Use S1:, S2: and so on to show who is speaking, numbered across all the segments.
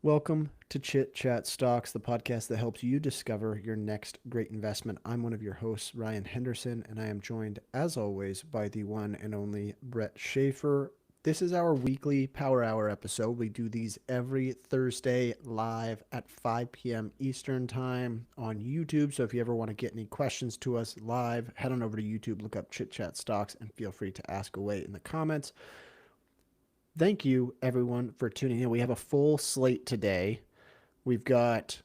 S1: Welcome to Chit Chat Stocks, the podcast that helps you discover your next great investment. I'm one of your hosts, Ryan Henderson, and I am joined, as always, by the one and only Brett Schaefer. This is our weekly Power Hour episode. We do these every Thursday live at 5 p.m. Eastern Time on YouTube. So if you ever want to get any questions to us live, head on over to YouTube, look up Chit Chat Stocks, and feel free to ask away in the comments. Thank you, everyone, for tuning in. We have a full slate today. We've got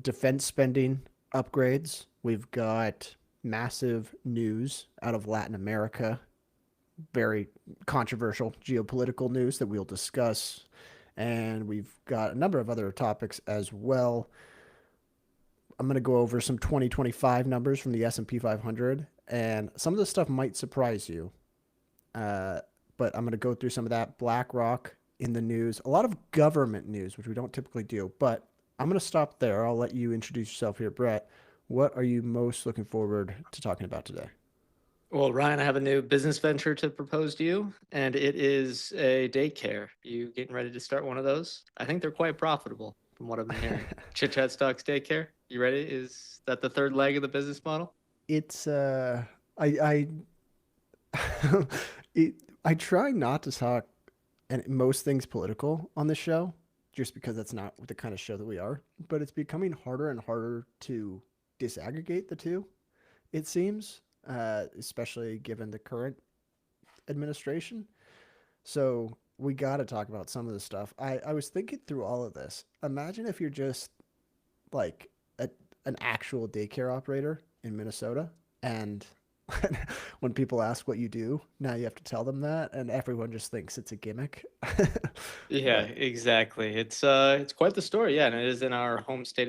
S1: defense spending upgrades. We've got massive news out of Latin America, very controversial geopolitical news that we'll discuss. And we've got a number of other topics as well. I'm going to go over some 2025 numbers from the S&P 500, and some of this stuff might surprise you. Uh, but I'm going to go through some of that. BlackRock in the news, a lot of government news, which we don't typically do. But I'm going to stop there. I'll let you introduce yourself here, Brett. What are you most looking forward to talking about today?
S2: Well, Ryan, I have a new business venture to propose to you, and it is a daycare. You getting ready to start one of those? I think they're quite profitable from what I've been hearing. Chit Chat Stocks Daycare. You ready? Is that the third leg of the business model?
S1: It's I it, I try not to talk and most things political on this show, just because that's not the kind of show that we are. But it's becoming harder and harder to disaggregate the two. It seems, especially given the current administration. So we got to talk about some of the stuff. I was thinking through all of this. Imagine if you're just like an actual daycare operator in Minnesota, and when people ask what you do, now you have to tell them that, and everyone just thinks it's a gimmick.
S2: Yeah,
S1: But
S2: exactly. It's quite the story, yeah, and it is in our home state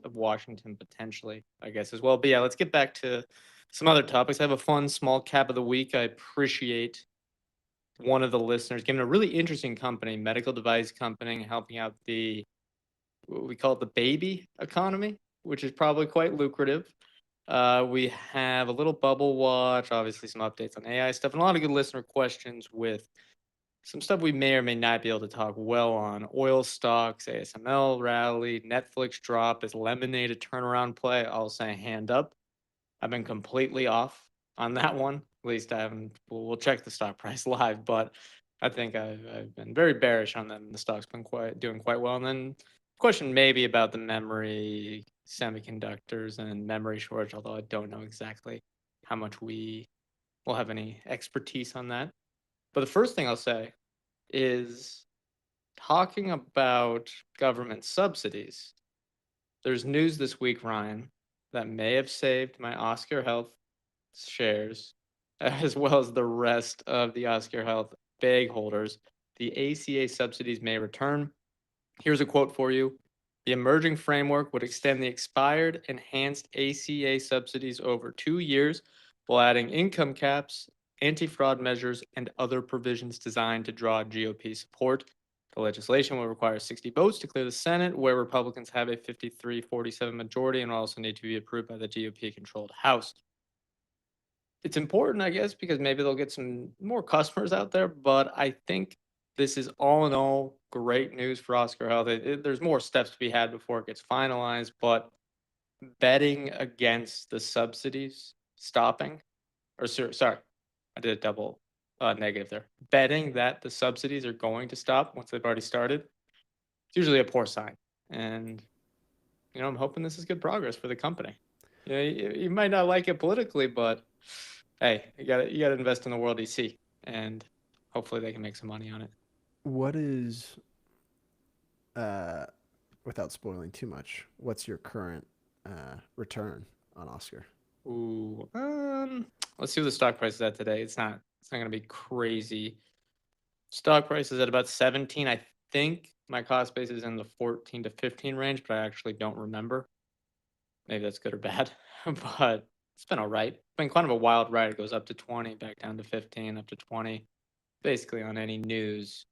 S2: of Washington potentially, I guess as well. But yeah, let's get back to some other topics. I have a fun small cap of the week. I appreciate one of the listeners giving a really interesting company, medical device company, helping out the what we call it the baby economy, which is probably quite lucrative. We have a little bubble watch, obviously some updates on AI stuff, and a lot of good listener questions with some stuff we may or may not be able to talk well on. Oil stocks, ASML rally, Netflix drop, is Lemonade a turnaround play? I'll say hand up. I've been completely off on that one. At least I haven't. We'll check the stock price live, but I think I've been very bearish on them. The stock's been doing quite well. And then question maybe about the memory semiconductors and memory shortage, although I don't know exactly how much we will have any expertise on that. But the first thing I'll say is talking about government subsidies. There's news this week, Ryan, that may have saved my Oscar Health shares, as well as the rest of the Oscar Health bag holders. The ACA subsidies may return. Here's a quote for you. The emerging framework would extend the expired enhanced ACA subsidies over 2 years while adding income caps, anti fraud measures, and other provisions designed to draw GOP support. The legislation will require 60 votes to clear the Senate, where Republicans have a 53-47 majority and will also need to be approved by the GOP controlled House. It's important, I guess, because maybe they'll get some more customers out there, but I think this is all in all great news for Oscar Health. There's more steps to be had before it gets finalized, but betting against the subsidies stopping, or sorry, I did a double negative there. Betting that the subsidies are going to stop once they've already started, it's usually a poor sign. And, I'm hoping this is good progress for the company. You might not like it politically, but hey, you got to invest in the world you see, and hopefully they can make some money on it.
S1: what is, uh, without spoiling too much, what's your current return on Oscar?
S2: Ooh, let's see what the stock price is at today. It's not going to be crazy. Stock price is at about 17. I think my cost base is in the 14 to 15 range, but I actually don't remember. Maybe that's good or bad, but it's been all right. It's been kind of a wild ride. It goes up to 20, back down to 15, up to 20, basically on any news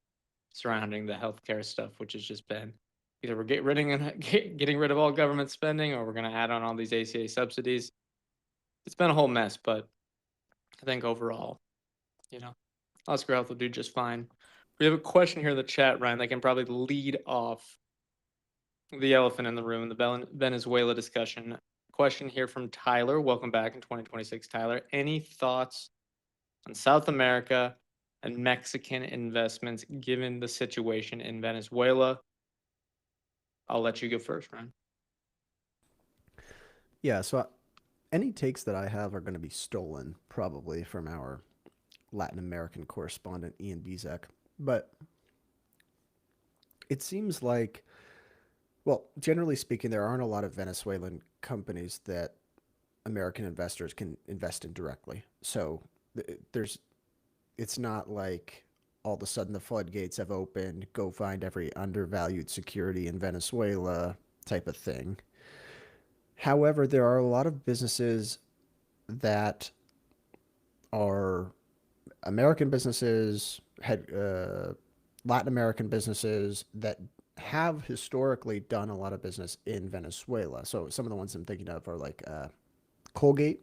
S2: surrounding the healthcare stuff, which has just been either we're getting rid of all government spending, or we're going to add on all these ACA subsidies. It's been a whole mess, but I think overall, you know, Oscar Health will do just fine. We have a question here in the chat, Ryan, that can probably lead off the elephant in the room, the Venezuela discussion. Question here from Tyler. Welcome back in 2026, Tyler. Any thoughts on South America and Mexican investments given the situation in Venezuela? I'll let you go first, Ryan.
S1: Yeah, so any takes that I have are going to be stolen probably from our Latin American correspondent, Ian Bezek. But it seems like, well, generally speaking, there aren't a lot of Venezuelan companies that American investors can invest in directly. So there's, it's not like all of a sudden the floodgates have opened, go find every undervalued security in Venezuela type of thing. However, there are a lot of businesses that are American businesses, Latin American businesses that have historically done a lot of business in Venezuela. So some of the ones I'm thinking of are like Colgate.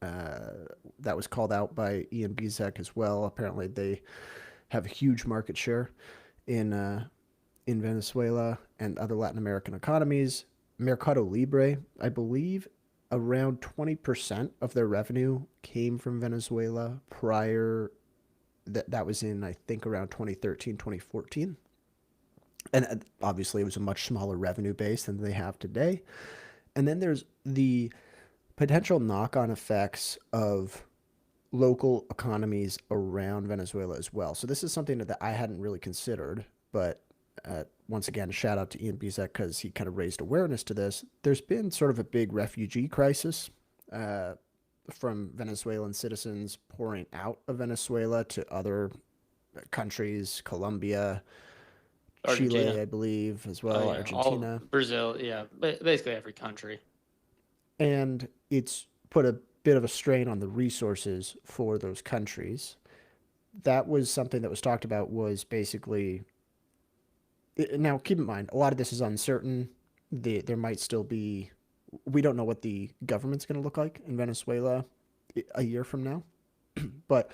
S1: That was called out by Ian Bezek as well. Apparently, they have a huge market share in in Venezuela and other Latin American economies. Mercado Libre, I believe, around 20% of their revenue came from Venezuela prior. That was in, I think, around 2013, 2014. And obviously, it was a much smaller revenue base than they have today. And then there's the potential knock on effects of local economies around Venezuela as well. So this is something that I hadn't really considered, but once again, shout out to Ian Bezek because he kind of raised awareness to this. There's been sort of a big refugee crisis uh, from Venezuelan citizens pouring out of Venezuela to other countries, Colombia, Chile,
S2: Argentina.
S1: I believe, as
S2: Oh
S1: well,
S2: yeah, all
S1: Argentina.
S2: Brazil. Yeah, basically every country.
S1: And it's put a bit of a strain on the resources for those countries. That was something that was talked about was basically now keep in mind a lot of this is uncertain. There might still be we don't know what the government's going to look like in Venezuela a year from now. But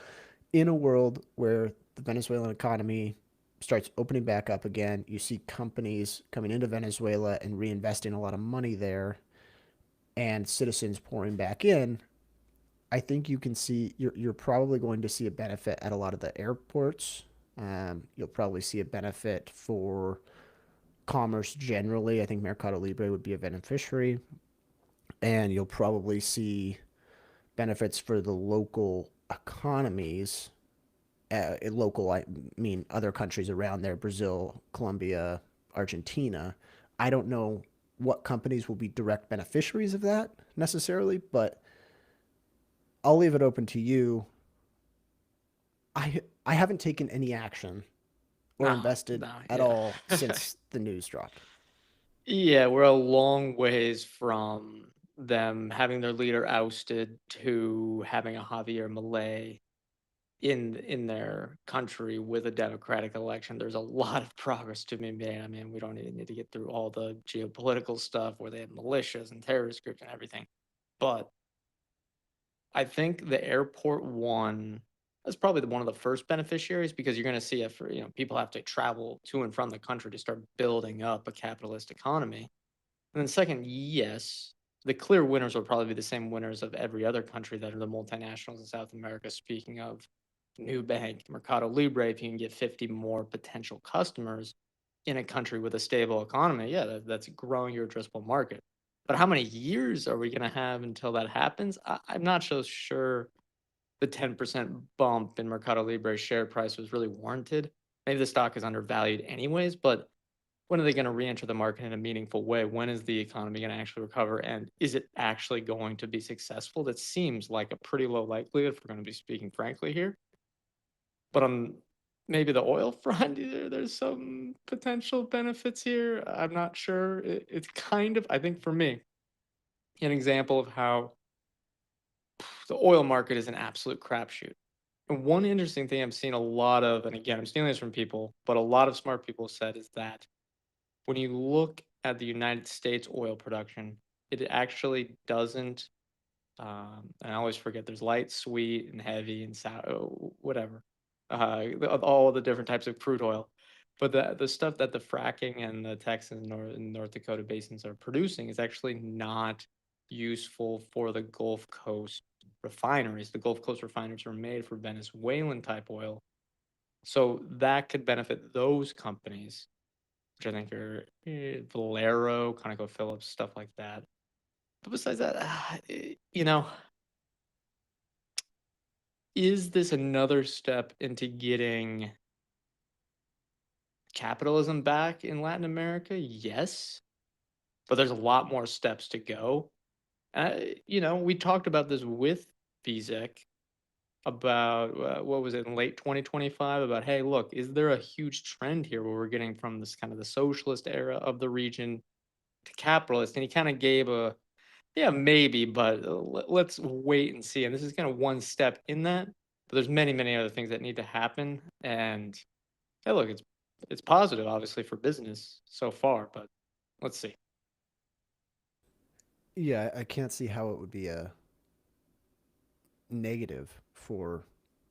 S1: in a world where the Venezuelan economy starts opening back up again, you see companies coming into Venezuela and reinvesting a lot of money there and citizens pouring back in. I think you can see you're probably going to see a benefit at a lot of the airports. You'll probably see a benefit for commerce generally. I think Mercado Libre would be a beneficiary, and you'll probably see benefits for the local economies. Local, I mean other countries around there: Brazil, Colombia, Argentina. I don't know what companies will be direct beneficiaries of that necessarily, but I'll leave it open to you. I haven't taken any action or
S2: No,
S1: invested
S2: no,
S1: at
S2: yeah.
S1: all since the news dropped.
S2: Yeah, we're a long ways from them having their leader ousted to having a Javier Milei in their country with a democratic election. There's a lot of progress to be made. I mean, we don't even need to get through all the geopolitical stuff where they have militias and terrorist groups and everything. But I think the airport one is probably one of the first beneficiaries because you're going to see if people have to travel to and from the country to start building up a capitalist economy. And then second, yes, the clear winners will probably be the same winners of every other country that are the multinationals in South America. Speaking of New Bank, Mercado Libre, if you can get 50 more potential customers in a country with a stable economy, yeah, that's growing your addressable market. But how many years are we going to have until that happens? I'm not so sure the 10% bump in Mercado Libre's share price was really warranted. Maybe the stock is undervalued anyways, but when are they going to re-enter the market in a meaningful way? When is the economy going to actually recover? And is it actually going to be successful? That seems like a pretty low likelihood if we're going to be speaking frankly here. But on maybe the oil front, there's some potential benefits here. I'm not sure. It's kind of, I think for me, an example of how the oil market is an absolute crapshoot. And one interesting thing I've seen a lot of, and again, I'm stealing this from people, but a lot of smart people said is that when you look at the United States oil production, it actually doesn't. And I always forget there's light, sweet, and heavy, and sour, whatever. all the different types of crude oil. But the stuff that the fracking and the Texas and North Dakota basins are producing is actually not useful for the Gulf Coast refineries. The Gulf Coast refineries are made for Venezuelan type oil. So that could benefit those companies, which I think are Valero, ConocoPhillips, stuff like that. But besides that, you know, is this another step into getting capitalism back in Latin America? Yes, but there's a lot more steps to go. We talked about this with Vizek about what was it in late 2025 about, hey, look, is there a huge trend here where we're getting from this kind of the socialist era of the region to capitalist? And he kind of gave a, yeah, maybe, but let's wait and see. And this is kind of one step in that, but there's many, many other things that need to happen. And hey, look, it's positive, obviously, for business so far, but let's see.
S1: Yeah, I can't see how it would be a negative for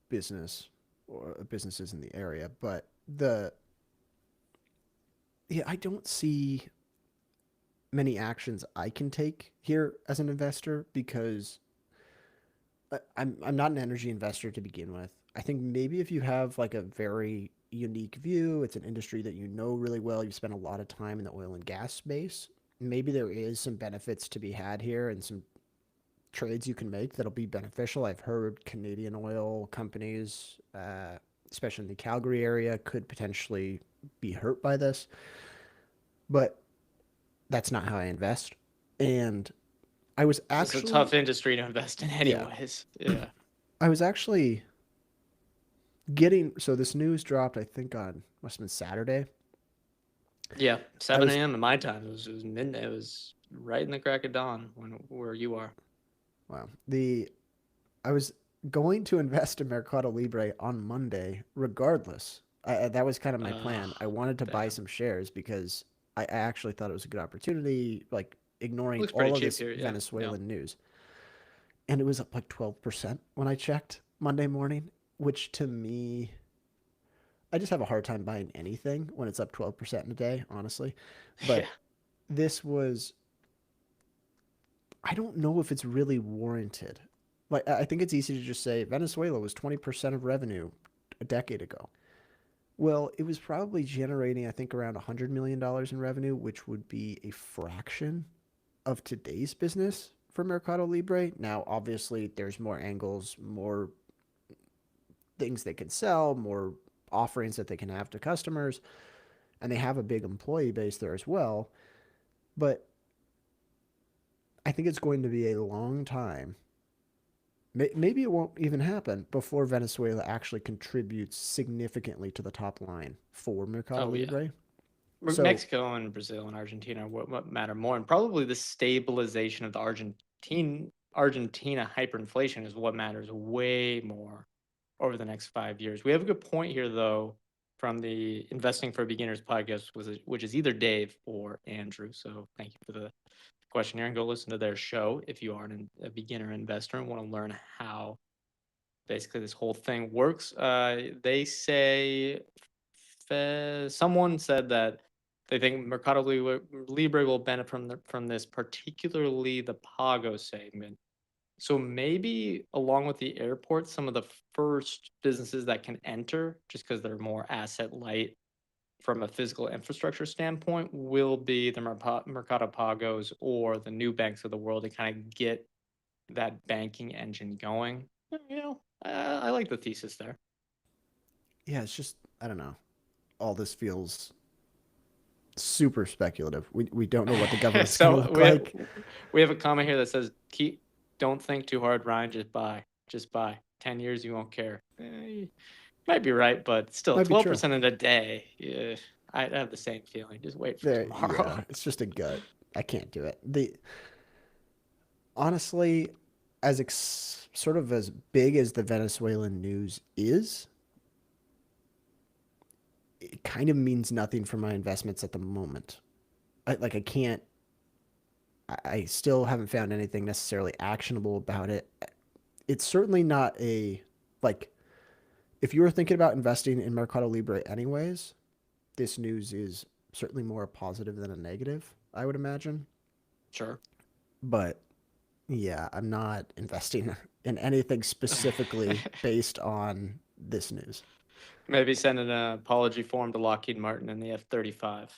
S1: business or businesses in the area, but the yeah, I don't see many actions I can take here as an investor because I'm not an energy investor to begin with. I think maybe if you have like a very unique view, it's an industry that you know really well, you've spent a lot of time in the oil and gas space, maybe there is some benefits to be had here and some trades you can make that'll be beneficial. I've heard Canadian oil companies, especially in the Calgary area, could potentially be hurt by this, but that's not how I invest. And I was
S2: It's just a tough
S1: actually,
S2: industry to invest in,
S1: yeah,
S2: anyways. Yeah.
S1: I was actually getting, so this news dropped, I think on, must have been Saturday.
S2: Yeah,
S1: I
S2: 7
S1: was,
S2: a.m. in my time. It was midnight. It was right in the crack of dawn where you are.
S1: wow, I was going to invest in Mercado Libre on Monday, regardless. That was kind of my plan. I wanted to buy
S2: Damn.
S1: some shares because I actually thought it was a good opportunity, like ignoring
S2: Looks pretty
S1: all of
S2: cheap
S1: this
S2: here. Yeah, yeah.
S1: Venezuelan news. And it was up like 12% when I checked Monday morning, which to me, I just have a hard time buying anything when it's up 12% in a day, honestly.
S2: Yeah.
S1: But this was, I don't know if it's really warranted. Like, I think it's easy to just say Venezuela was 20% of revenue a decade ago. Well, it was probably generating, I think, around $100 million in revenue, which would be a fraction of today's business for Mercado Libre. Now, obviously, there's more angles, more things they can sell, more offerings that they can have to customers, and they have a big employee base there as well. But I think it's going to be a long time. Maybe it won't even happen before Venezuela actually contributes significantly to the top line for Mercado
S2: Oh yeah.
S1: Libre. So,
S2: Mexico and Brazil and Argentina are what matter more, and probably the stabilization of the Argentina hyperinflation is what matters way more over the next 5 years. We have a good point here, though, from the Investing for Beginners podcast, which is either Dave or Andrew. So thank you for the question here, and go listen to their show if you are a beginner investor and want to learn how basically this whole thing works. They say someone said that they think Mercado Libre will benefit from this, particularly the Pago segment. So maybe along with the airport, some of the first businesses that can enter, just because they're more asset light from a physical infrastructure standpoint, will be the Mercado Pagos or the new banks of the world to kind of get that banking engine going. I like the thesis there.
S1: yeah, it's just, I don't know. All this feels super speculative. We don't know what the government's going to
S2: So
S1: look like.
S2: we have a comment here that says, "Keep don't think too hard, Ryan. Just buy, just buy. 10 years, you won't care." You might be right, but still,
S1: Might be
S2: twelve
S1: true.
S2: percent in a day. Yeah, I have the same feeling. Just wait for
S1: There,
S2: tomorrow.
S1: yeah, it's just a gut. I can't do it. The honestly, sort of as big as the Venezuelan news is, it kind of means nothing for my investments at the moment. I can't. I still haven't found anything necessarily actionable about it. It's certainly not a like if you were thinking about investing in Mercado Libre anyways, this news is certainly more a positive than a negative, I would imagine.
S2: Sure.
S1: But yeah, I'm not investing in anything specifically based on this news.
S2: Maybe send an apology form to Lockheed Martin and the F-35.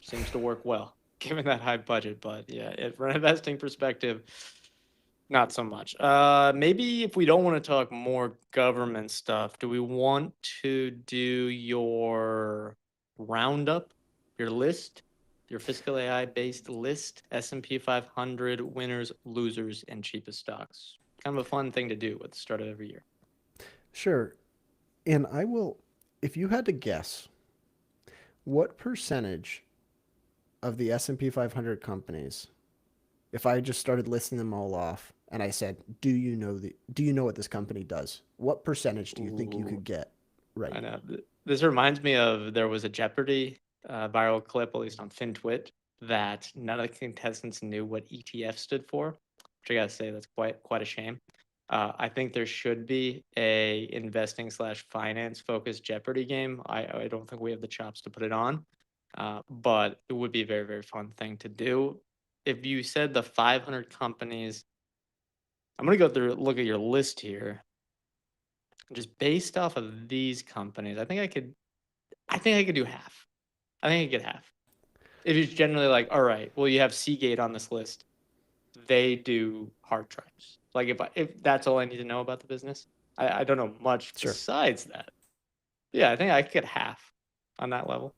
S2: Seems to work well, given that high budget. But yeah, from an investing perspective, not so much. Maybe if we don't want to talk more government stuff, do we want to do your roundup, your list, your fiscal AI based list, S&P 500 winners, losers, and cheapest stocks? Kind of a fun thing to do at the start of every year.
S1: Sure. And I will, if you had to guess, what percentage of the S&P 500 companies, if I just started listing them all off and I said, do you know what this company does? What percentage do you think you
S2: Ooh,
S1: could get
S2: I
S1: right?
S2: know. This reminds me of there was a Jeopardy viral clip, at least on FinTwit, that none of the contestants knew what ETF stood for, which I gotta say that's quite a shame. I think there should be a investing slash finance focused Jeopardy game. I don't think we have the chops to put it on, but it would be a very very fun thing to do. If you said the 500 companies, I'm gonna go through look at your list here, just based off of these companies. I think I could do half. I think I could half. If it's generally like, all right, well, you have Seagate on this list. They do hard drives. Like if that's all I need to know about the business, I don't know much
S1: Sure.
S2: besides that. Yeah, I think I could get half on that level.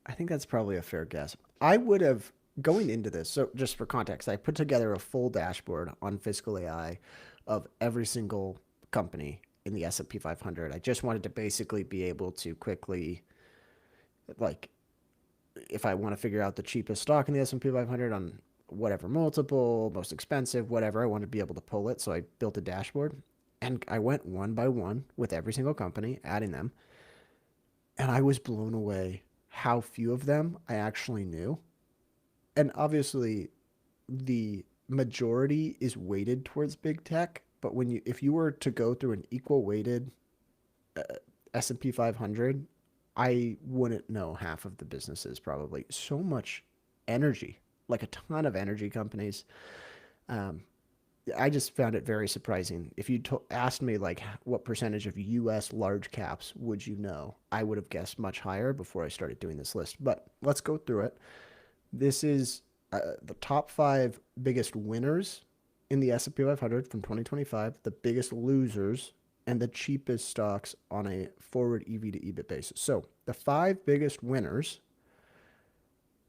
S1: I think that's probably a fair guess. I would have, going into this, so just for context, I put together a full dashboard on Fiscal AI of every single company in the S&P 500. I just wanted to basically be able to quickly, like, if I want to figure out the cheapest stock in the S&P 500 on whatever multiple, most expensive, whatever, I want to be able to pull it. So I built a dashboard and I went one by one with every single company, adding them. And I was blown away how few of them I actually knew. And obviously, the majority is weighted towards big tech. But if you were to go through an equal weighted uh, S&P 500, I wouldn't know half of the businesses probably. So much energy, like a ton of energy companies. Um, I just found it very surprising. If you asked me like what percentage of U.S. large caps would you know, I would have guessed much higher before I started doing this list. But let's go through it. This is the top five biggest winners in the S&P 500 from 2025, the biggest losers, and the cheapest stocks on a forward EV to EBIT basis. So the five biggest winners: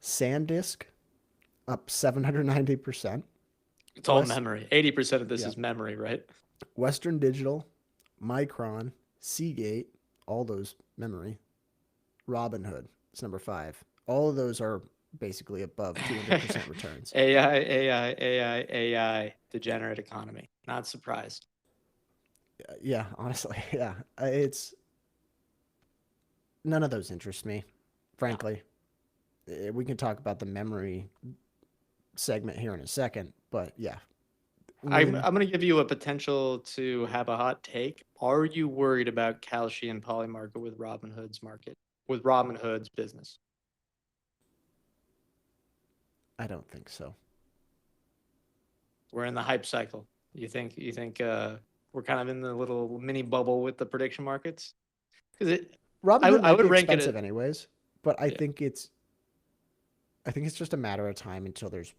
S1: SanDisk up 790%.
S2: It's all
S1: West,
S2: memory. 80% of this
S1: yeah,
S2: is memory, right?
S1: Western Digital, Micron, Seagate, all those memory. Robinhood is number five. All of those are basically above 200% returns.
S2: AI, AI, AI, AI, degenerate economy. Not surprised.
S1: Yeah, honestly, yeah. It's none of those interest me,
S2: No.
S1: frankly. We can talk about the memory segment here in a second, but yeah, when
S2: I'm going to give you a potential to have a hot take. Are you worried about Kalshi and Polymarket with Robinhood's market, with Robinhood's business?
S1: I don't think so.
S2: We're in the hype cycle. You think we're kind of in the little mini bubble with the prediction markets? Because
S1: Robinhood
S2: I
S1: might be
S2: would rank it
S1: expensive
S2: at,
S1: anyways, but
S2: yeah.
S1: I think it's just a matter of time until there's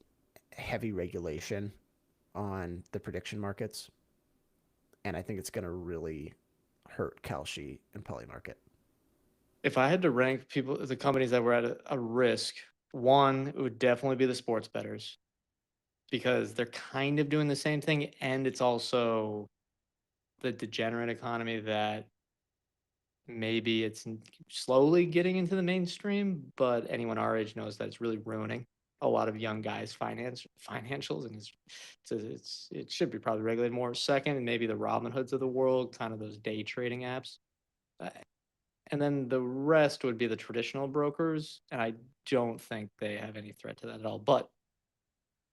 S1: heavy regulation on the prediction markets, and I think it's going to really hurt Kalshi and Polymarket.
S2: If I had to rank the companies that were at a risk, one, it would definitely be the sports bettors because they're kind of doing the same thing. And it's also the degenerate economy that maybe slowly getting into the mainstream, but anyone our age knows that it's really ruining a lot of young guys' financials, and it should be probably regulated more. Second, and maybe the Robin Hoods of the world, kind of those day trading apps, uh, and then the rest would be the traditional brokers, and I don't think they have any threat to that at all. But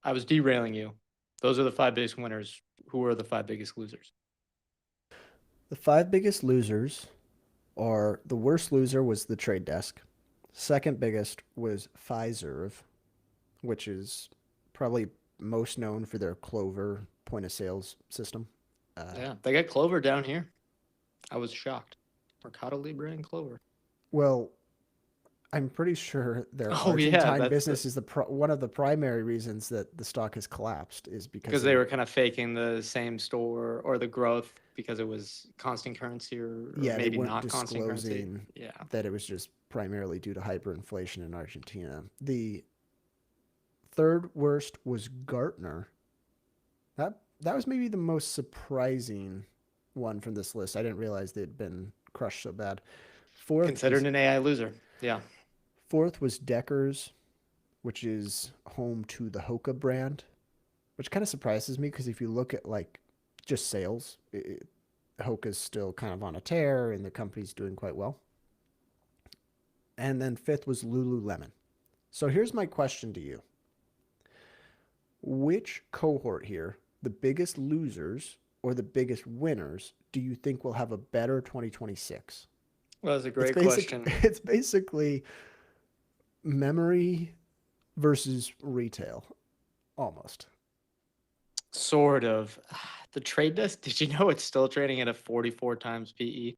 S2: I was derailing you. Those are the five biggest winners. Who are the five biggest losers?
S1: The five biggest losers are the worst loser was the trade desk. Second biggest was Pfizer, which is probably most known for their Clover point of sales system. Uh,
S2: Yeah, they got Clover down here. I was shocked. Mercado Libre and Clover.
S1: well, I'm pretty sure their
S2: Oh yeah,
S1: Argentine
S2: that's the
S1: business is one of the primary reasons that the stock has collapsed is because
S2: because they
S1: of
S2: were kind of faking the same store or the growth because it was constant currency or
S1: yeah, they
S2: maybe
S1: weren't
S2: not constant currency.
S1: disclosing
S2: Yeah.
S1: that it was just primarily due to hyperinflation in Argentina. The third worst was Gartner. That was maybe the most surprising one from this list. I didn't realize they'd been crushed so bad. Fourth
S2: Considered
S1: was
S2: an AI loser. Yeah.
S1: fourth was Deckers, which is home to the Hoka brand, which kind of surprises me because if you look at like just sales, Hoka's still kind of on a tear and the company's doing quite well. And then fifth was Lululemon. So here's my question to you. Which cohort here, the biggest losers or the biggest winners, do you think will have a better 2026?
S2: Well, that's a
S1: It's
S2: great
S1: basic
S2: question.
S1: it's basically memory versus retail almost.
S2: Sort of. The trade desk, did you know it's still trading at a 44 times PE?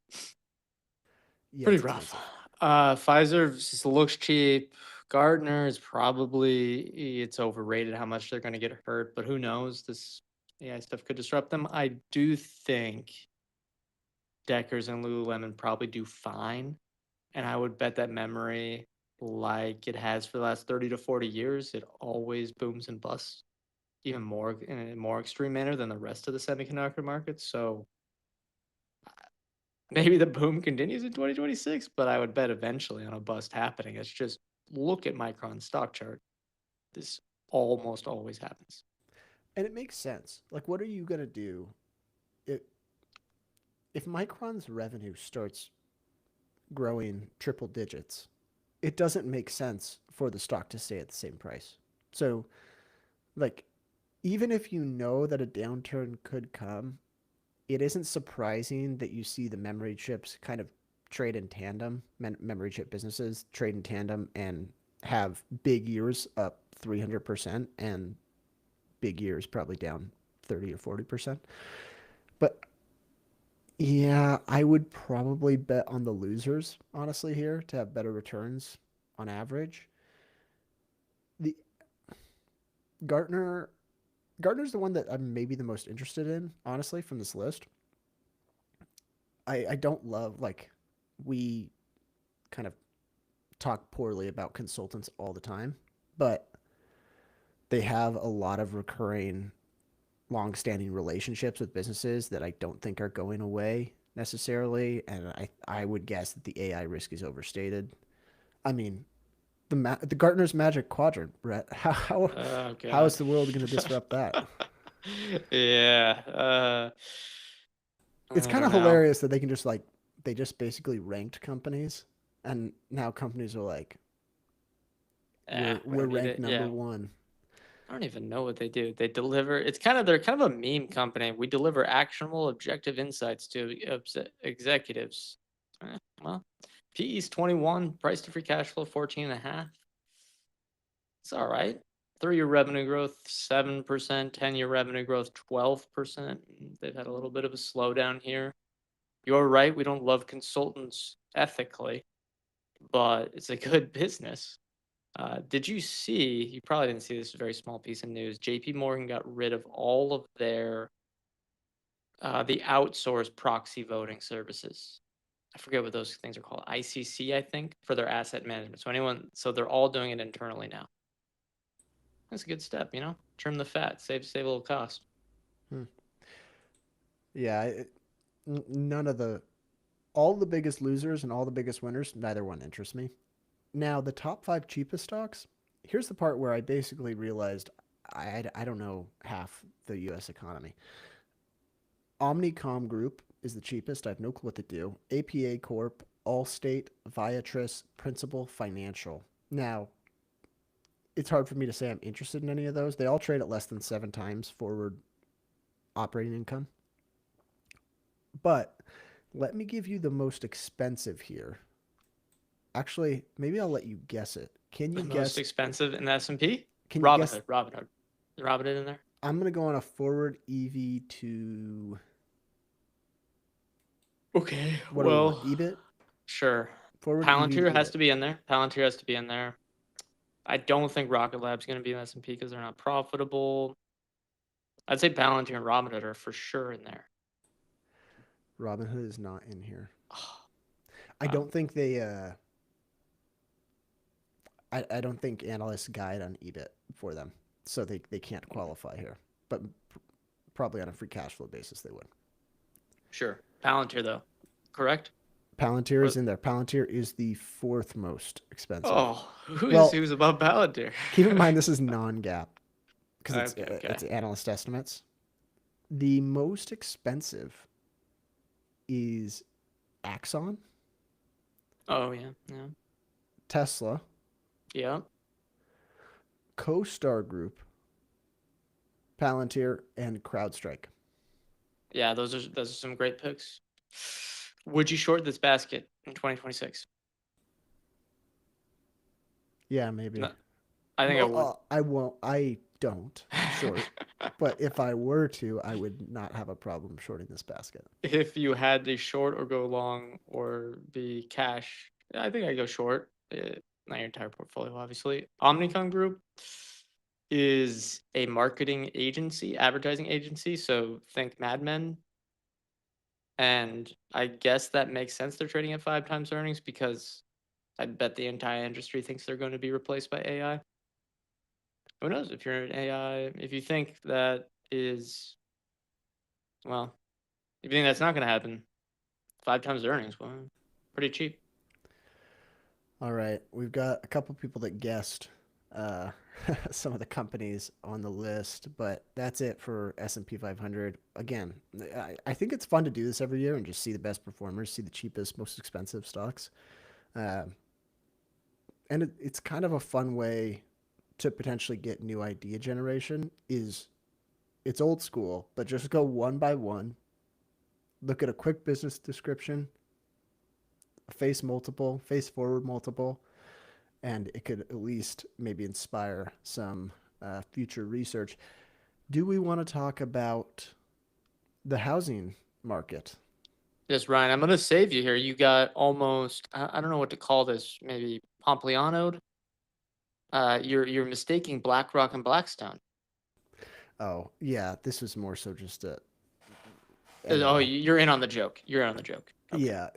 S1: Yeah,
S2: Pretty
S1: it's
S2: rough.
S1: expensive.
S2: Pfizer just looks cheap. Gardner is probably it's overrated how much they're going to get hurt, but who knows? This AI stuff could disrupt them. I do think Deckers and Lululemon probably do fine, and I would bet that memory, like it has for the last 30 to 40 years, it always booms and busts, even more in a more extreme manner than the rest of the semiconductor market. So maybe the boom continues in 2026, but I would bet eventually on a bust happening. It's just look at Micron's stock chart. This almost always happens.
S1: And it makes sense. Like what are you going to do if if Micron's revenue starts growing triple digits? It doesn't make sense for the stock to stay at the same price. So, like even if you know that a downturn could come, it isn't surprising that you see the memory chips kind of trade in tandem, memory chip businesses trade in tandem and have big years up 300% and big years probably down 30 or 40%. But yeah, I would probably bet on the losers, honestly, here to have better returns on average. The Gartner Gartner's the one that I'm maybe the most interested in, honestly, from this list. I don't love like we kind of talk poorly about consultants all the time, but they have a lot of recurring long-standing relationships with businesses that I don't think are going away necessarily, and I would guess that the AI risk is overstated. I mean, the Gartner's Magic Quadrant, Brett.
S2: Oh
S1: How
S2: God.
S1: is the world going to disrupt that?
S2: Yeah.
S1: It's
S2: I
S1: kind of
S2: don't know.
S1: hilarious that they can just like they just basically ranked companies, and now companies are like
S2: Yeah, we
S1: we're
S2: don't need
S1: ranked
S2: it.
S1: number
S2: Yeah.
S1: one.
S2: I don't even know what they do. They deliver. It's kind of they're kind of a meme company. We deliver actionable, objective insights to executives. Well, PE's 21, price to free cash flow 14 and a half. It's all right. 3-year revenue growth 7%, 10-year revenue growth 12%. They've had a little bit of a slowdown here. You're right. We don't love consultants ethically, but it's a good business. Did you see? You probably didn't see this very small piece of news. JP Morgan got rid of all of their the outsourced proxy voting services. I forget what those things are called. ICC, I think, for their asset management. So they're all doing it internally now. That's a good step, you know. Trim the fat, save a little cost.
S1: Hmm. Yeah, none of the all the biggest losers and all the biggest winners, neither one interests me. Now, the top five cheapest stocks, here's the part where I basically realized I don't know half the US economy. Omnicom Group is the cheapest. I have no clue what they do. APA Corp, Allstate, Viatris, Principal Financial. Now, it's hard for me to say I'm interested in any of those. They all trade at less than 7 times forward operating income. But Let me give you the most expensive here. Actually, maybe I'll let you guess it. Can
S2: The
S1: you
S2: most
S1: guess?
S2: expensive in the S&P?
S1: Can you guess?
S2: Robinhood. Robinhood. Is Robinhood in there?
S1: I'm gonna go on a forward EV to
S2: Okay.
S1: what do we want?
S2: Well,
S1: EBIT?
S2: sure.
S1: Forward EV to
S2: Palantir has
S1: EBIT.
S2: to be in there. Palantir has to be in there. I don't think Rocket Lab's going to be in S&P because they're not profitable. I'd say Palantir and Robinhood are for sure in there.
S1: Robinhood is not in here.
S2: Oh,
S1: I
S2: wow.
S1: don't think they. I don't think analysts guide on EBIT for them, so they can't qualify here. But probably on a free cash flow basis, they would.
S2: Sure. Palantir, though. Correct?
S1: Palantir
S2: Or,
S1: is in there. Palantir is the fourth most expensive.
S2: oh,
S1: Well,
S2: who's above Palantir?
S1: keep in mind this is non-GAAP because
S2: Okay, okay.
S1: it's analyst estimates. The most expensive is Axon,
S2: Oh, yeah, yeah.
S1: Tesla,
S2: Yeah.
S1: CoStar Group, Palantir, and CrowdStrike.
S2: Yeah, those are some great picks. Would you short this basket in 2026?
S1: Yeah, maybe.
S2: No, I think I
S1: Well,
S2: would.
S1: I won't. I don't short, but if I were to, I would not have a problem shorting this basket.
S2: If you had to short or go long or be cash, I think I'd go short. Not your entire portfolio, obviously. Omnicom Group is a marketing agency, advertising agency. So think Mad Men. And I guess that makes sense. They're trading at 5 times earnings because I bet the entire industry thinks they're going to be replaced by AI. Who knows? If you're an AI, if you think that is, well, if you think that's not going to happen, 5 times earnings, well, pretty cheap.
S1: All right, we've got a couple people that guessed uh, some of the companies on the list, but that's it for S&P 500. Again, I think it's fun to do this every year and just see the best performers, see the cheapest, most expensive stocks, uh, and it's kind of a fun way to potentially get new idea generation. Is it's old school, but just go one by one, look at a quick business description, face forward multiple, and it could at least maybe inspire some future research. Do we want to talk about the housing market?
S2: Yes, Ryan, I'm going to save you here. You got almost, I don't know what to call this, maybe Pompliano'd. You're mistaking BlackRock and Blackstone.
S1: Oh, yeah, this was more so just a.
S2: Oh,
S1: Anyway,
S2: you're in on the joke. You're in on the joke. Okay.
S1: yeah,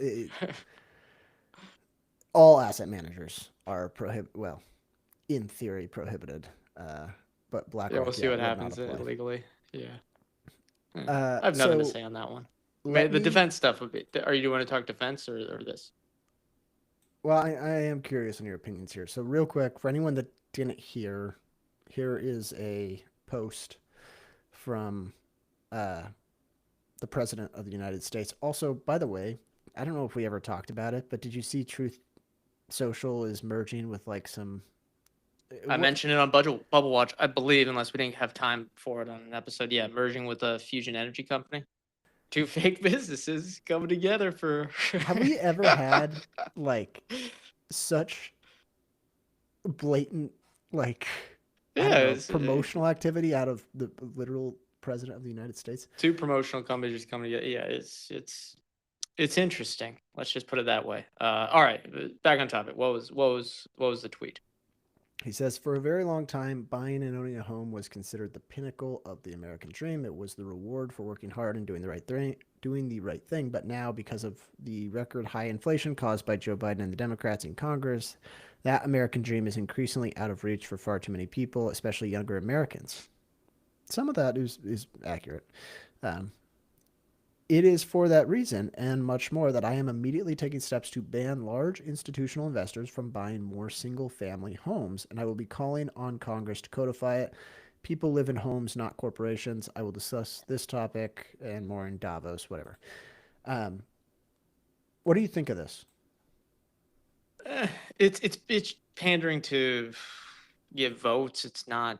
S1: all asset managers are well, in theory, prohibited. Uh, but
S2: Yeah, we'll
S1: BlackRock,
S2: see
S1: yeah,
S2: what
S1: would not
S2: happens
S1: apply.
S2: legally. Yeah. I have nothing to
S1: So
S2: say on that one.
S1: let
S2: The
S1: me.
S2: defense stuff would be. Are you want to talk defense or this?
S1: Well, I am curious on your opinions here. So, real quick, for anyone that didn't hear, here is a post from uh, the President of the United States. Also, by the way, I don't know if we ever talked about it, but did you see Truth Social is merging with like some.
S2: I
S1: What?
S2: mentioned it on Bubble Watch, I believe, unless we didn't have time for it on an episode. Yeah, merging with a fusion energy company. Two fake businesses coming together for.
S1: Have we ever had like such blatant, like, I
S2: Yeah,
S1: don't know,
S2: it's,
S1: promotional activity out of the literal President of the United States?
S2: two promotional companies just coming together. Yeah, it's interesting. Let's just put it that way. All right, back on topic. What was the tweet?
S1: He says, for a very long time, buying and owning a home was considered the pinnacle of the American dream. It was the reward for working hard and doing the right thing. Doing the right thing, but now, because of the record high inflation caused by Joe Biden and the Democrats in Congress, that American dream is increasingly out of reach for far too many people, especially younger Americans. Some of that is accurate. Um, It is for that reason and much more that I am immediately taking steps to ban large institutional investors from buying more single family homes, and I will be calling on Congress to codify it. People live in homes, not corporations. I will discuss this topic and more in Davos, whatever. Um, what do you think of this?
S2: It's pandering to get votes. It's not.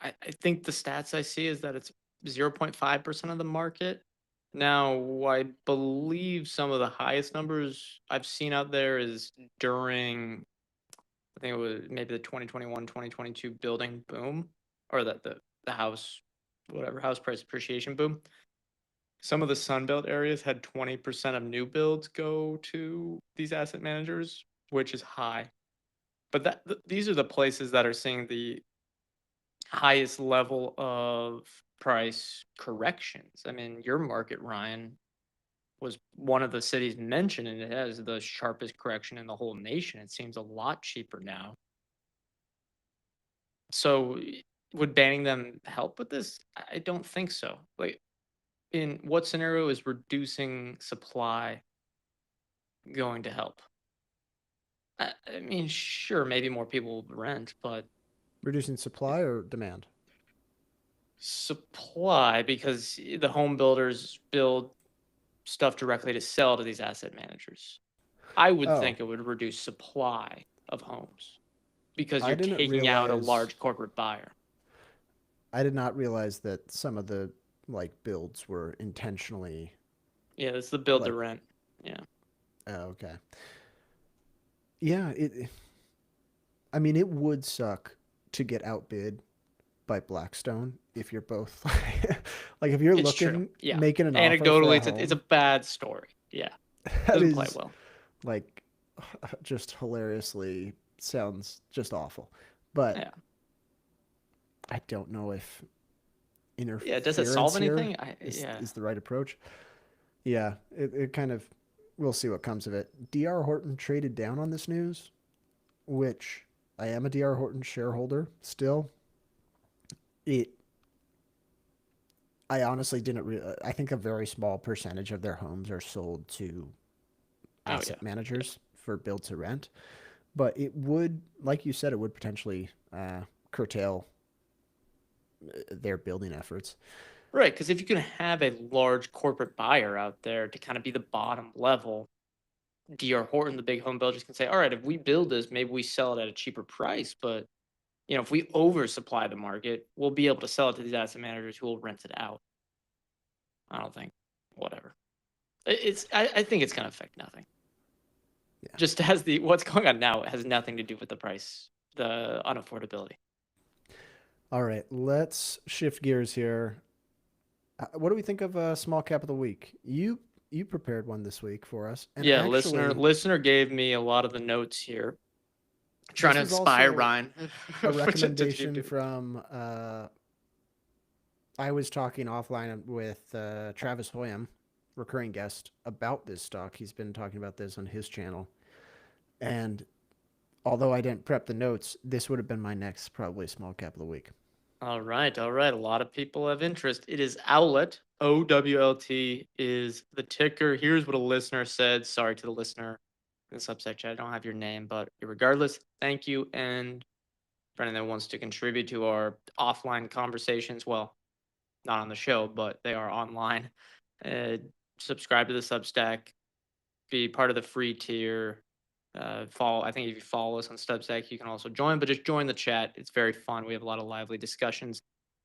S2: I think the stats I see is that it's 0.5% of the market. Now, I believe some of the highest numbers I've seen out there is during, I think it was maybe the 2021, 2022 building boom, or the house, whatever, house price appreciation boom. Some of the Sunbelt areas had 20% of new builds go to these asset managers, which is high. But these are the places that are seeing the highest level of price corrections. I mean, your market, Ryan, was one of the cities mentioned, and it has the sharpest correction in the whole nation. It seems a lot cheaper now. So, would banning them help with this? I don't think so. Like, in what scenario is reducing supply going to help? I mean, sure, maybe more people will rent, but
S1: Reducing supply or demand?
S2: supply, because the home builders build stuff directly to sell to these asset managers. I would
S1: Oh,
S2: think it would reduce supply of homes because
S1: I
S2: you're
S1: didn't
S2: taking out a
S1: realize.
S2: large corporate buyer.
S1: I did not realize that some of the like builds were intentionally
S2: Yeah, it's the build to
S1: like.
S2: rent. Yeah.
S1: Oh, okay. Yeah. I mean, it would suck to get outbid by Blackstone if you're both like if you're
S2: It's true.
S1: looking
S2: Yeah.
S1: making an offer for
S2: Anecdotally,
S1: a
S2: it's a
S1: home.
S2: bad story. Yeah.
S1: That
S2: Doesn't play
S1: is
S2: well.
S1: like just hilariously sounds just awful. But
S2: Yeah.
S1: I don't know if
S2: Yeah. Does it solve
S1: interference here
S2: anything? Yeah.
S1: is the right approach. Yeah, it kind of we'll see what comes of it. DR Horton traded down on this news, which I am a DR Horton shareholder still. It I honestly didn't I think a very small percentage of their homes are sold to
S2: Oh, yeah.
S1: asset managers for build to rent, but it would, like you said, it would potentially curtail their building efforts.
S2: Right. Because if you can have a large corporate buyer out there to kind of be the bottom level, DR Horton, the big home builders, can say, all right, if we build this, maybe we sell it at a cheaper price. But, if we oversupply the market, we'll be able to sell it to these asset managers who will rent it out. I don't think, whatever. I think it's going to affect nothing.
S1: Yeah.
S2: Just as what's going on now has nothing to do with the price, the unaffordability.
S1: All right, let's shift gears here. What do we think of small cap of the week? You prepared one this week for us, and
S2: Yeah, listener
S1: actually,
S2: listener gave me a lot of the notes here, trying
S1: this
S2: to
S1: was
S2: inspire
S1: also
S2: Ryan
S1: a
S2: to keep
S1: recommendation
S2: doing.
S1: from. I was talking offline with Travis Hoyam, recurring guest, about this stock. He's been talking about this on his channel, and although I didn't prep the notes, this would have been my next probably small cap of the week.
S2: All right, all right. A lot of people have interest. It is Owlet. OWLT is the ticker. Here's what a listener said. Sorry to the listener in the subset chat. I don't have your name, but regardless, thank you. And for anyone that wants to contribute to our offline conversations, well, not on the show, but they are online. Uh, Subscribe to the Substack, be part of the free tier. Follow. I think if you follow us on Substack, you can also join. But just join the chat. It's very fun. We have a lot of lively discussions.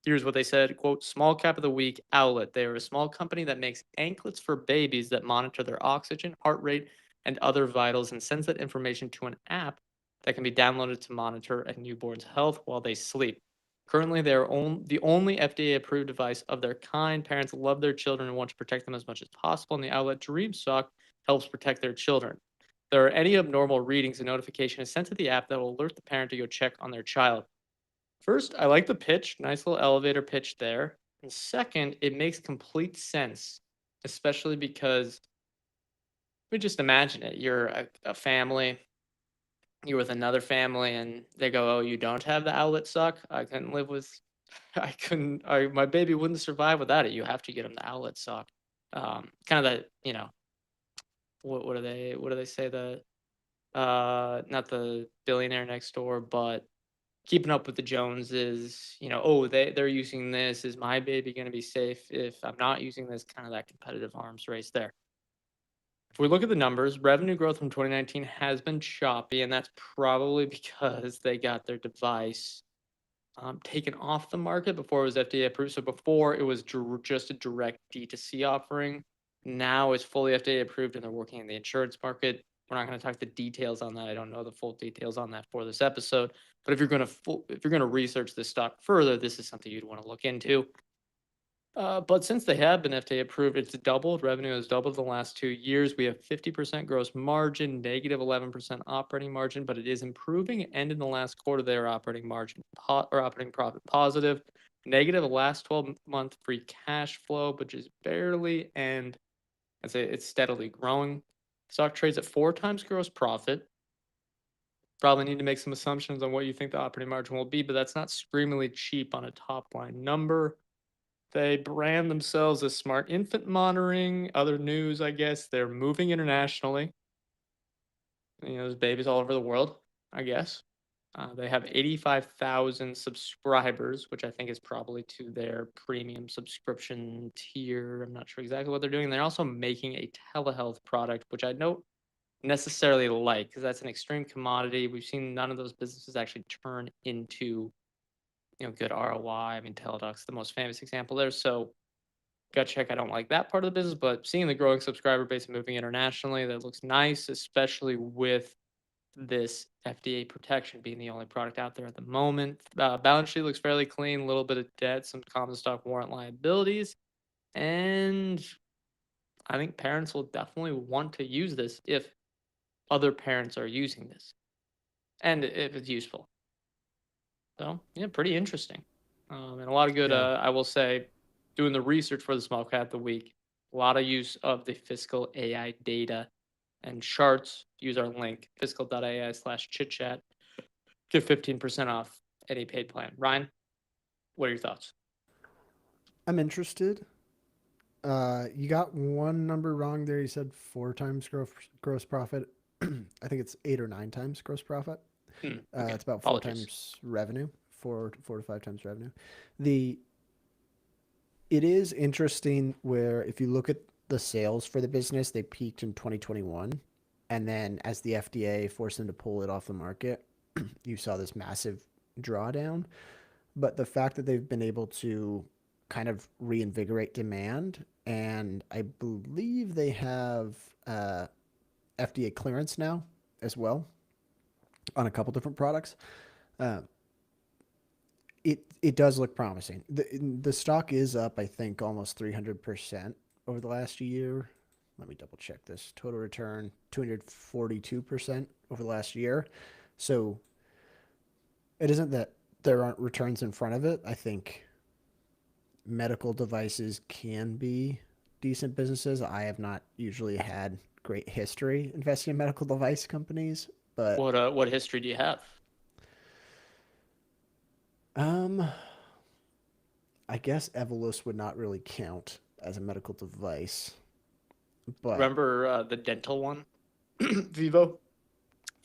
S2: Here's what they said: "Quote: Small cap of the week, Owlet. They are a small company that makes anklets for babies that monitor their oxygen, heart rate, and other vitals, and sends that information to an app that can be downloaded to monitor a newborn's health while they sleep. Currently, they are the only FDA-approved device of their kind. Parents love their children and want to protect them as much as possible, and the Owlet Dream Sock helps protect their children. If there are any abnormal readings, a notification is sent to the app that will alert the parent to go check on their child." First, I like the pitch, nice little elevator pitch there. And second, it makes complete sense, especially because we just imagine it. You're a family, you're with another family, and they go, "Oh, you don't have the Owlet sock? I couldn't live with, I couldn't, my baby wouldn't survive without it. You have to get him the Owlet sock." Kind of the, what do they say? Not the billionaire next door, but keeping up with the Joneses, oh, they're using this. Is my baby going to be safe if I'm not using this? Kind of that competitive arms race there. If we look at the numbers, revenue growth from 2019 has been choppy, and that's probably because they got their device taken off the market before it was FDA approved. So before it was just a direct D2C offering. Now it's fully FDA approved and they're working in the insurance market. We're not going to talk the details on that. I don't know the full details on that for this episode. But if you're going to research this stock further, this is something you'd want to look into. But since they have been FDA approved, it's doubled. Revenue has doubled in the last 2 years. We have 50% gross margin, negative 11% operating margin, but it is improving. And in the last quarter, their operating margin or operating profit positive, negative last 12-month free cash flow, which is barely, and I'd say it's steadily growing. Stock trades at 4 times gross profit. Probably need to make some assumptions on what you think the operating margin will be, but that's not screamingly cheap on a top line number. They brand themselves as smart infant monitoring. Other news, I guess, they're moving internationally. There's babies all over the world, I guess. They have 85,000 subscribers, which I think is probably to their premium subscription tier. I'm not sure exactly what they're doing. They're also making a telehealth product, which I don't necessarily like because that's an extreme commodity. We've seen none of those businesses actually turn into good ROI. I mean, Teladoc's the most famous example there. So gut check, I don't like that part of the business, but seeing the growing subscriber base moving internationally, that looks nice, especially with this FDA protection being the only product out there at the moment. Balance sheet looks fairly clean, a little bit of debt, some common stock warrant liabilities, and I think parents will definitely want to use this if other parents are using this and if it's useful. So yeah, pretty interesting, and a lot of good.
S1: Yeah.
S2: I will say, doing the research for the small cap of the week, a lot of use of the fiscal AI data and charts. Use our link fiscal.ai/chitchat. Get 15% off any paid plan. Ryan, what are your thoughts?
S1: I'm interested. You got one number wrong there. You said 4 times gross profit. I think it's 8 or 9 times gross profit.
S2: Okay,
S1: It's about four
S2: apologies.
S1: times revenue, four to 5 times revenue. The It is interesting where if you look at the sales for the business, they peaked in 2021, and then as the FDA forced them to pull it off the market, you saw this massive drawdown. But the fact that they've been able to kind of reinvigorate demand, and I believe they have FDA clearance now as well on a couple different products. Uh, it does look promising. The stock is up, I think, almost 300% over the last year. Let me double check this. Total return 242% over the last year. So it isn't that there aren't returns in front of it. I think medical devices can be decent businesses. I have not usually had great history investing in medical device companies, but
S2: What history do you have?
S1: um I guess Evolus would not really count as a medical device, but
S2: Remember the dental one, Vivo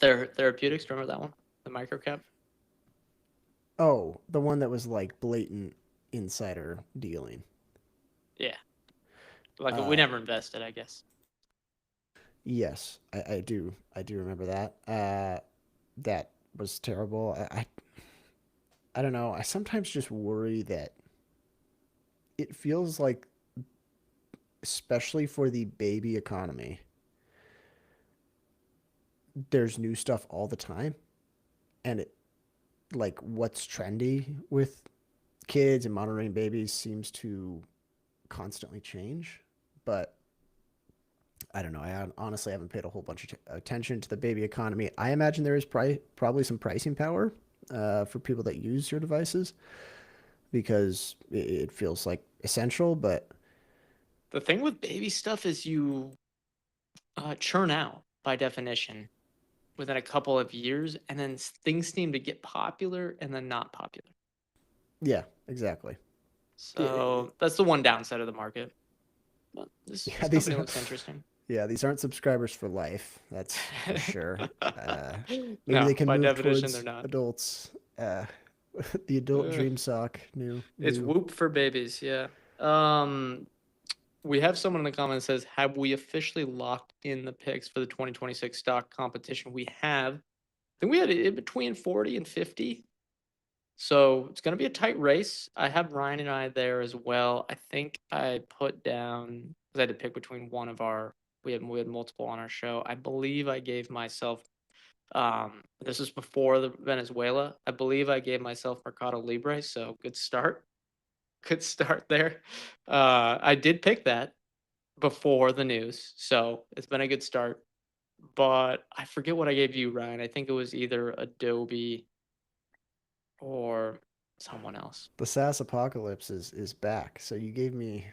S2: Therapeutics. Remember that one, the microcap?
S1: oh, the one that was like blatant insider dealing.
S2: Yeah, like we
S1: Uh,
S2: never invested, I guess.
S1: yes, I do remember that. That was terrible. I don't know. I sometimes just worry that it feels like, especially for the baby economy, there's new stuff all the time, and it like what's trendy with kids and monitoring babies seems to constantly change. But I don't know. I honestly haven't paid a whole bunch of attention to the baby economy. I imagine there is probably some pricing power for people that use your devices because it feels like essential. But
S2: The thing with baby stuff is you churn out by definition within a couple of years, and then things seem to get popular and then not popular.
S1: yeah, exactly.
S2: So that's the one downside of the market. But this
S1: Yeah, these
S2: company
S1: are,
S2: looks interesting.
S1: yeah, these aren't subscribers for life. That's for sure. Maybe
S2: No,
S1: they can
S2: by
S1: move
S2: definition, they're
S1: towards
S2: not.
S1: adults. The adult
S2: Uh,
S1: dream sock.
S2: it's
S1: New.
S2: Whoop for babies. Yeah. Um, we have someone in the comments says, "Have we officially locked in the picks for the 2026 stock competition?" We have. I think we had it in between 40 and 50. So it's going to be a tight race. I have Ryan and I there as well. I think I put down, because I had to pick between one of our, we had multiple on our show. I believe I gave myself, this was before the Venezuela. I believe I gave myself Mercado Libre. So good start. Good start there. I did pick that before the news. So it's been a good start. But I forget what I gave you, Ryan. I think it was either Adobe or someone else.
S1: The SaaS apocalypse is back. So you gave me.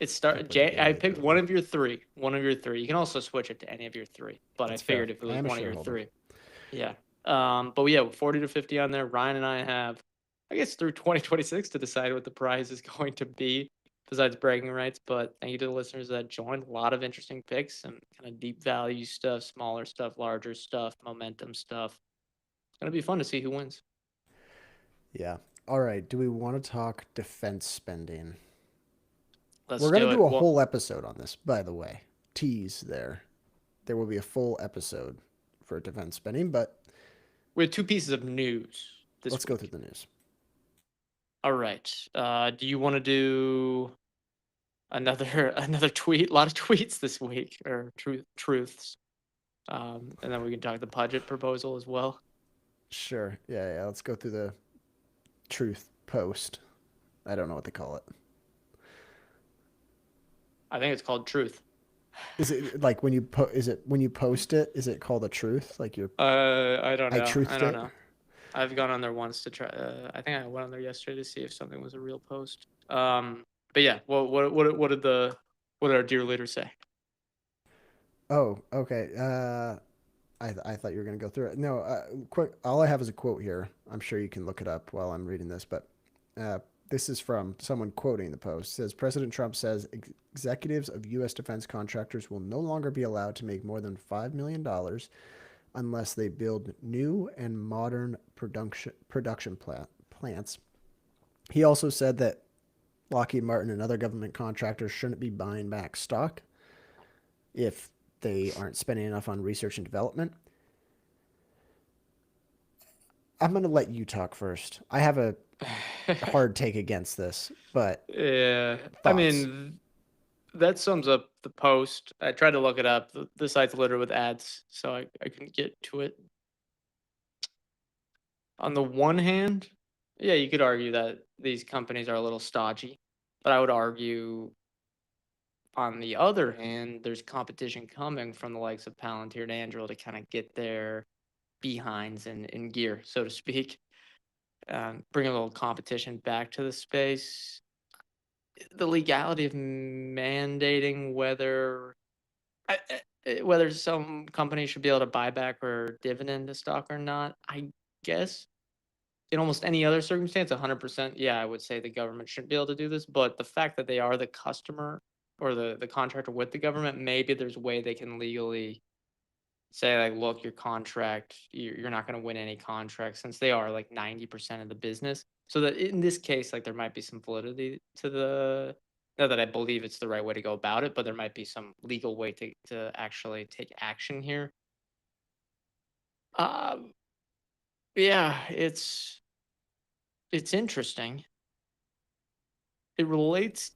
S2: It
S1: I can't
S2: started.
S1: believe you gave
S2: I
S1: me
S2: picked
S1: Adobe.
S2: one of your three. One of your three. You can also switch it to any of your three. But I
S1: That's fair.
S2: figured if it
S1: I
S2: was
S1: am a
S2: one of your
S1: shareholder.
S2: three, yeah. But yeah, 40 to 50 on there. Ryan and I have, I guess, through 2026 to decide what the prize is going to be. Besides bragging rights, but thank you to the listeners that joined. A lot of interesting picks, some kind of deep value stuff, smaller stuff, larger stuff, momentum stuff. It's gonna be fun to see who wins.
S1: Yeah. All right. Do we want to talk defense spending?
S2: Let's
S1: We're going to
S2: do
S1: do
S2: it.
S1: a
S2: Well,
S1: whole episode on this, by the way. Tease there. There will be a full episode for defense spending, but
S2: we have two pieces of news this
S1: let's go through
S2: week.
S1: the news.
S2: All right. Do you want to do another another tweet? A lot of tweets this week, or truths. And then we can talk the budget proposal as well.
S1: Sure. Yeah, yeah. Let's go through the truth post. I don't know what they call it.
S2: I think it's called truth.
S1: Is it like when you is it when you post it, is it called a truth? Like you're
S2: I don't
S1: I
S2: know. I
S1: truthed
S2: don't
S1: it?
S2: know. I've gone on there once to try. I think I went on there yesterday to see if something was a real post. But yeah, what did our dear leader say?
S1: Oh, okay. I thought you were going to go through it. No, quick. All I have is a quote here. I'm sure you can look it up while I'm reading this, but uh, this is from someone quoting the post. It says President Trump says executives of U.S. defense contractors will no longer be allowed to make more than $5 million unless they build new and modern plants. He also said that Lockheed Martin and other government contractors shouldn't be buying back stock if they aren't spending enough on research and development. I'm going to let you talk first. I have a hard take against this, but
S2: Yeah, I
S1: thoughts.
S2: mean, that sums up the post. I tried to look it up. The site's littered with ads, so I couldn't get to it. On the one hand, yeah, you could argue that these companies are a little stodgy, but I would argue on the other hand, there's competition coming from the likes of Palantir and Anduril to kind of get their behinds in gear, so to speak. Bring a little competition back to the space. The legality of mandating whether some companies should be able to buy back or dividend a stock or not, I guess in almost any other circumstance, 100%, yeah, I would say the government shouldn't be able to do this. But the fact that they are the customer or the contractor with the government, maybe there's a way they can legally say, like, look, your contract, you're not going to win any contract since they are like 90% of the business. So that in this case, like, there might be some validity to the, not that I believe it's the right way to go about it, but there might be some legal way to actually take action here. Um, yeah, it's interesting. It relates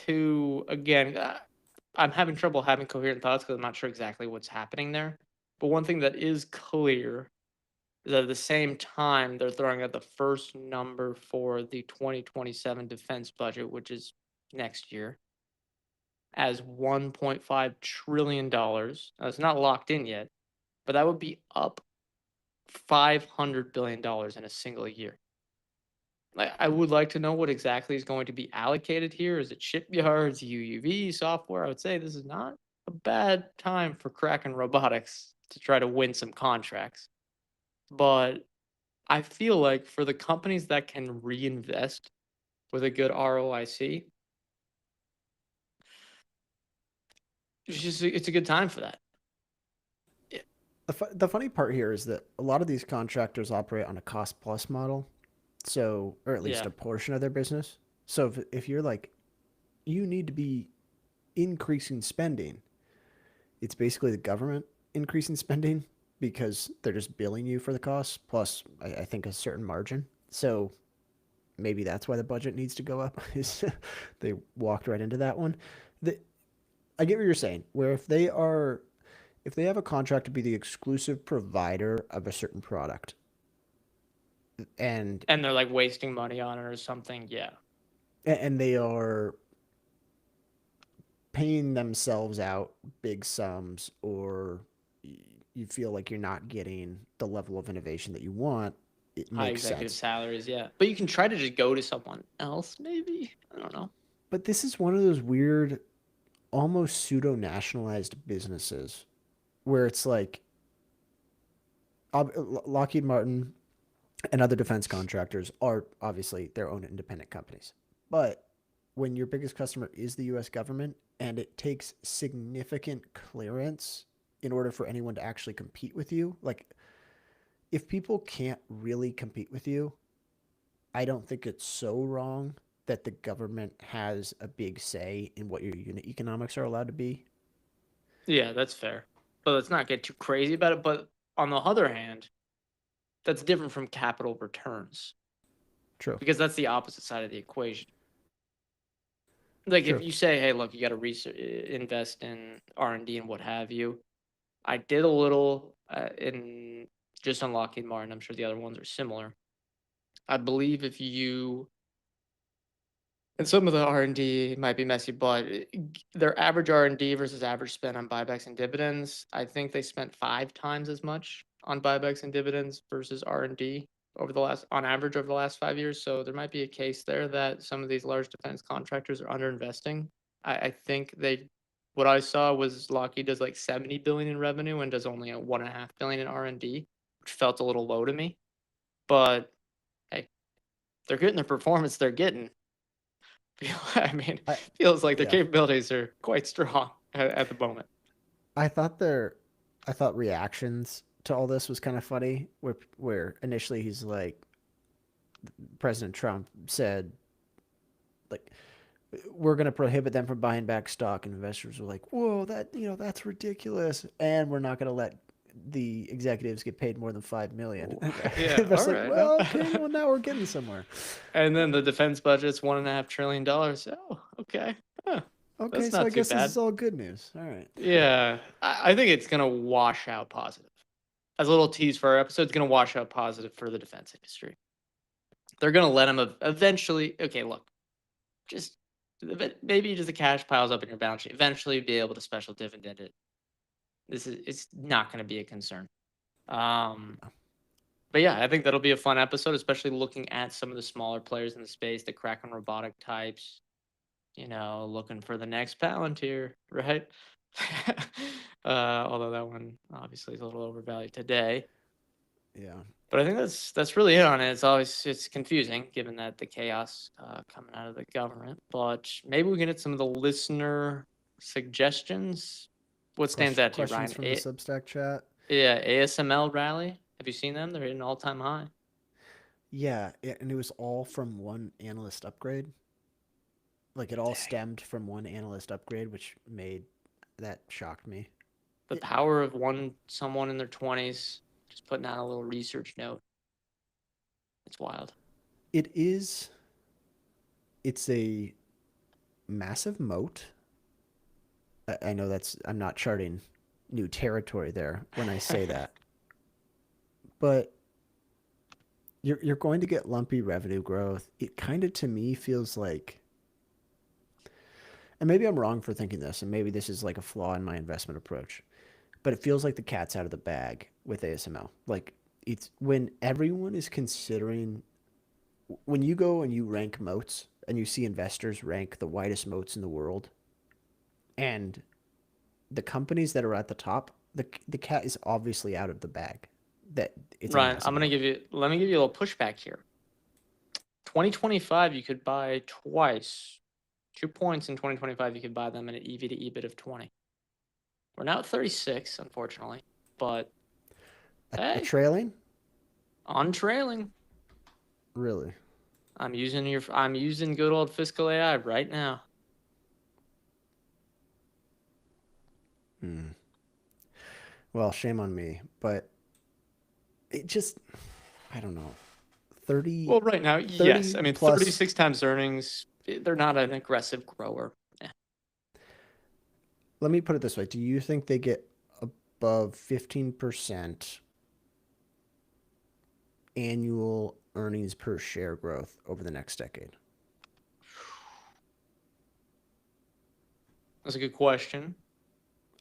S2: to, again, I'm having trouble having coherent thoughts because I'm not sure exactly what's happening there. But one thing that is clear is that at the same time, they're throwing out the first number for the 2027 defense budget, which is next year, as $1.5 trillion. Now, it's not locked in yet, but that would be up $500 billion in a single year. Like, I would like to know what exactly is going to be allocated here. Is it shipyards, UUV, software? I would say this is not a bad time for Kraken Robotics to try to win some contracts. But I feel like for the companies that can reinvest with a good ROIC, it's a good time for that. Yeah.
S1: The funny part here is that a lot of these contractors operate on a cost plus model, so or at least
S2: Yeah.
S1: a portion of their business. So if you're like you need to be increasing spending, it's basically the government increasing spending because they're just billing you for the costs plus I think a certain margin. So maybe that's why the budget needs to go up. Is they walked right into that one. The, I get what you're saying. Where if they have a contract to be the exclusive provider of a certain product, and
S2: And they're like wasting money on it or something. Yeah.
S1: and they are paying themselves out big sums, or you feel like you're not getting the level of innovation that you want, it
S2: High
S1: makes
S2: executive
S1: sense.
S2: salaries. Yeah. But you can try to just go to someone else, maybe. I don't know.
S1: But this is one of those weird, almost pseudo nationalized businesses where it's like Lockheed Martin and other defense contractors are obviously their own independent companies. But when your biggest customer is the US government and it takes significant clearance in order for anyone to actually compete with you, like if people can't really compete with you, I don't think it's so wrong that the government has a big say in what your unit economics are allowed to be.
S2: Yeah, that's fair. But let's not get too crazy about it. But on the other hand, that's different from capital returns
S1: True.
S2: because that's the opposite side of the equation. Like if
S1: True.
S2: you say, "Hey, look, you got to invest in R&D and what have you." I did a little in just on Lockheed Martin. I'm sure the other ones are similar. I believe if you and some of the R&D might be messy, but their average R&D versus average spend on buybacks and dividends, I think they spent 5 times as much on buybacks and dividends versus R&D over the last on average over the last 5 years. So there might be a case there that some of these large defense contractors are underinvesting. I think they what I saw was Lockheed does like 70 billion in revenue and does only a 1.5 billion in R&D, which felt a little low to me. But hey, they're getting the performance they're getting. I mean,
S1: I
S2: feels like their
S1: yeah.
S2: capabilities are quite strong at the moment.
S1: I thought their I thought reactions to all this was kind of funny where initially he's like President Trump said like we're going to prohibit them from buying back stock, and investors were like, "Whoa, that's ridiculous," and we're not going to let the executives get paid more than 5 million.
S2: Yeah, all
S1: Investors like,
S2: right.
S1: well, okay, well now we're getting somewhere.
S2: And then the defense budget's $1.5 trillion. Oh, okay. Huh,
S1: Okay,
S2: that's
S1: so
S2: not
S1: I
S2: too
S1: guess this
S2: bad.
S1: is all good news. All right.
S2: Yeah, I think it's gonna wash out positive. As a little tease for our episode, it's gonna wash out positive for the defense industry. They're gonna let them eventually. Okay, look, just maybe just the cash piles up in your balance sheet. Eventually, be able to special dividend it. This is it's not gonna be a concern. Um, But yeah, I think that'll be a fun episode, especially looking at some of the smaller players in the space, the Kraken robotic types, looking for the next Palantir, right? Although that one obviously is a little overvalued today.
S1: Yeah.
S2: But I think that's really it on it. It's confusing given that the chaos coming out of the government. But maybe we can get some of the listener suggestions. What stands out to you,
S1: Questions
S2: Ryan?
S1: from the Substack chat.
S2: Yeah, ASML rally. Have you seen them? They're hitting an all-time high.
S1: Yeah, and it was all from one analyst upgrade. Like it all
S2: Dang.
S1: stemmed from one analyst upgrade, which made that shocked me.
S2: The
S1: It,
S2: power of someone in their 20s just putting out a little research note. It's wild.
S1: it is. It's a massive moat. I know that's. I'm not charting new territory there when I say that, but you're going to get lumpy revenue growth. It kind of to me feels like, and maybe I'm wrong for thinking this, and maybe this is like a flaw in my investment approach, but it feels like the cat's out of the bag with ASML. Like it's when everyone is considering when you go and you rank moats and you see investors rank the widest moats in the world and the companies that are at the top, the cat is obviously out of the bag. That it's a
S2: Ryan,
S1: massive moat.
S2: let me give you a little pushback here. 2025, you could buy twice. 2 points in 2025, you could buy them at an EV to EBIT of 20. We're now at 36, unfortunately, but
S1: A
S2: hey,
S1: trailing,
S2: on trailing.
S1: really.
S2: I'm using good old fiscal AI right now.
S1: Hmm. Well, shame on me, but it just I don't know. 30,
S2: Well, right now, yes.
S1: 30
S2: I mean,
S1: plus.
S2: 36 times earnings, they're not an aggressive grower. Eh.
S1: Let me put it this way. Do you think they get above 15% annual earnings per share growth over the next decade?
S2: That's a good question.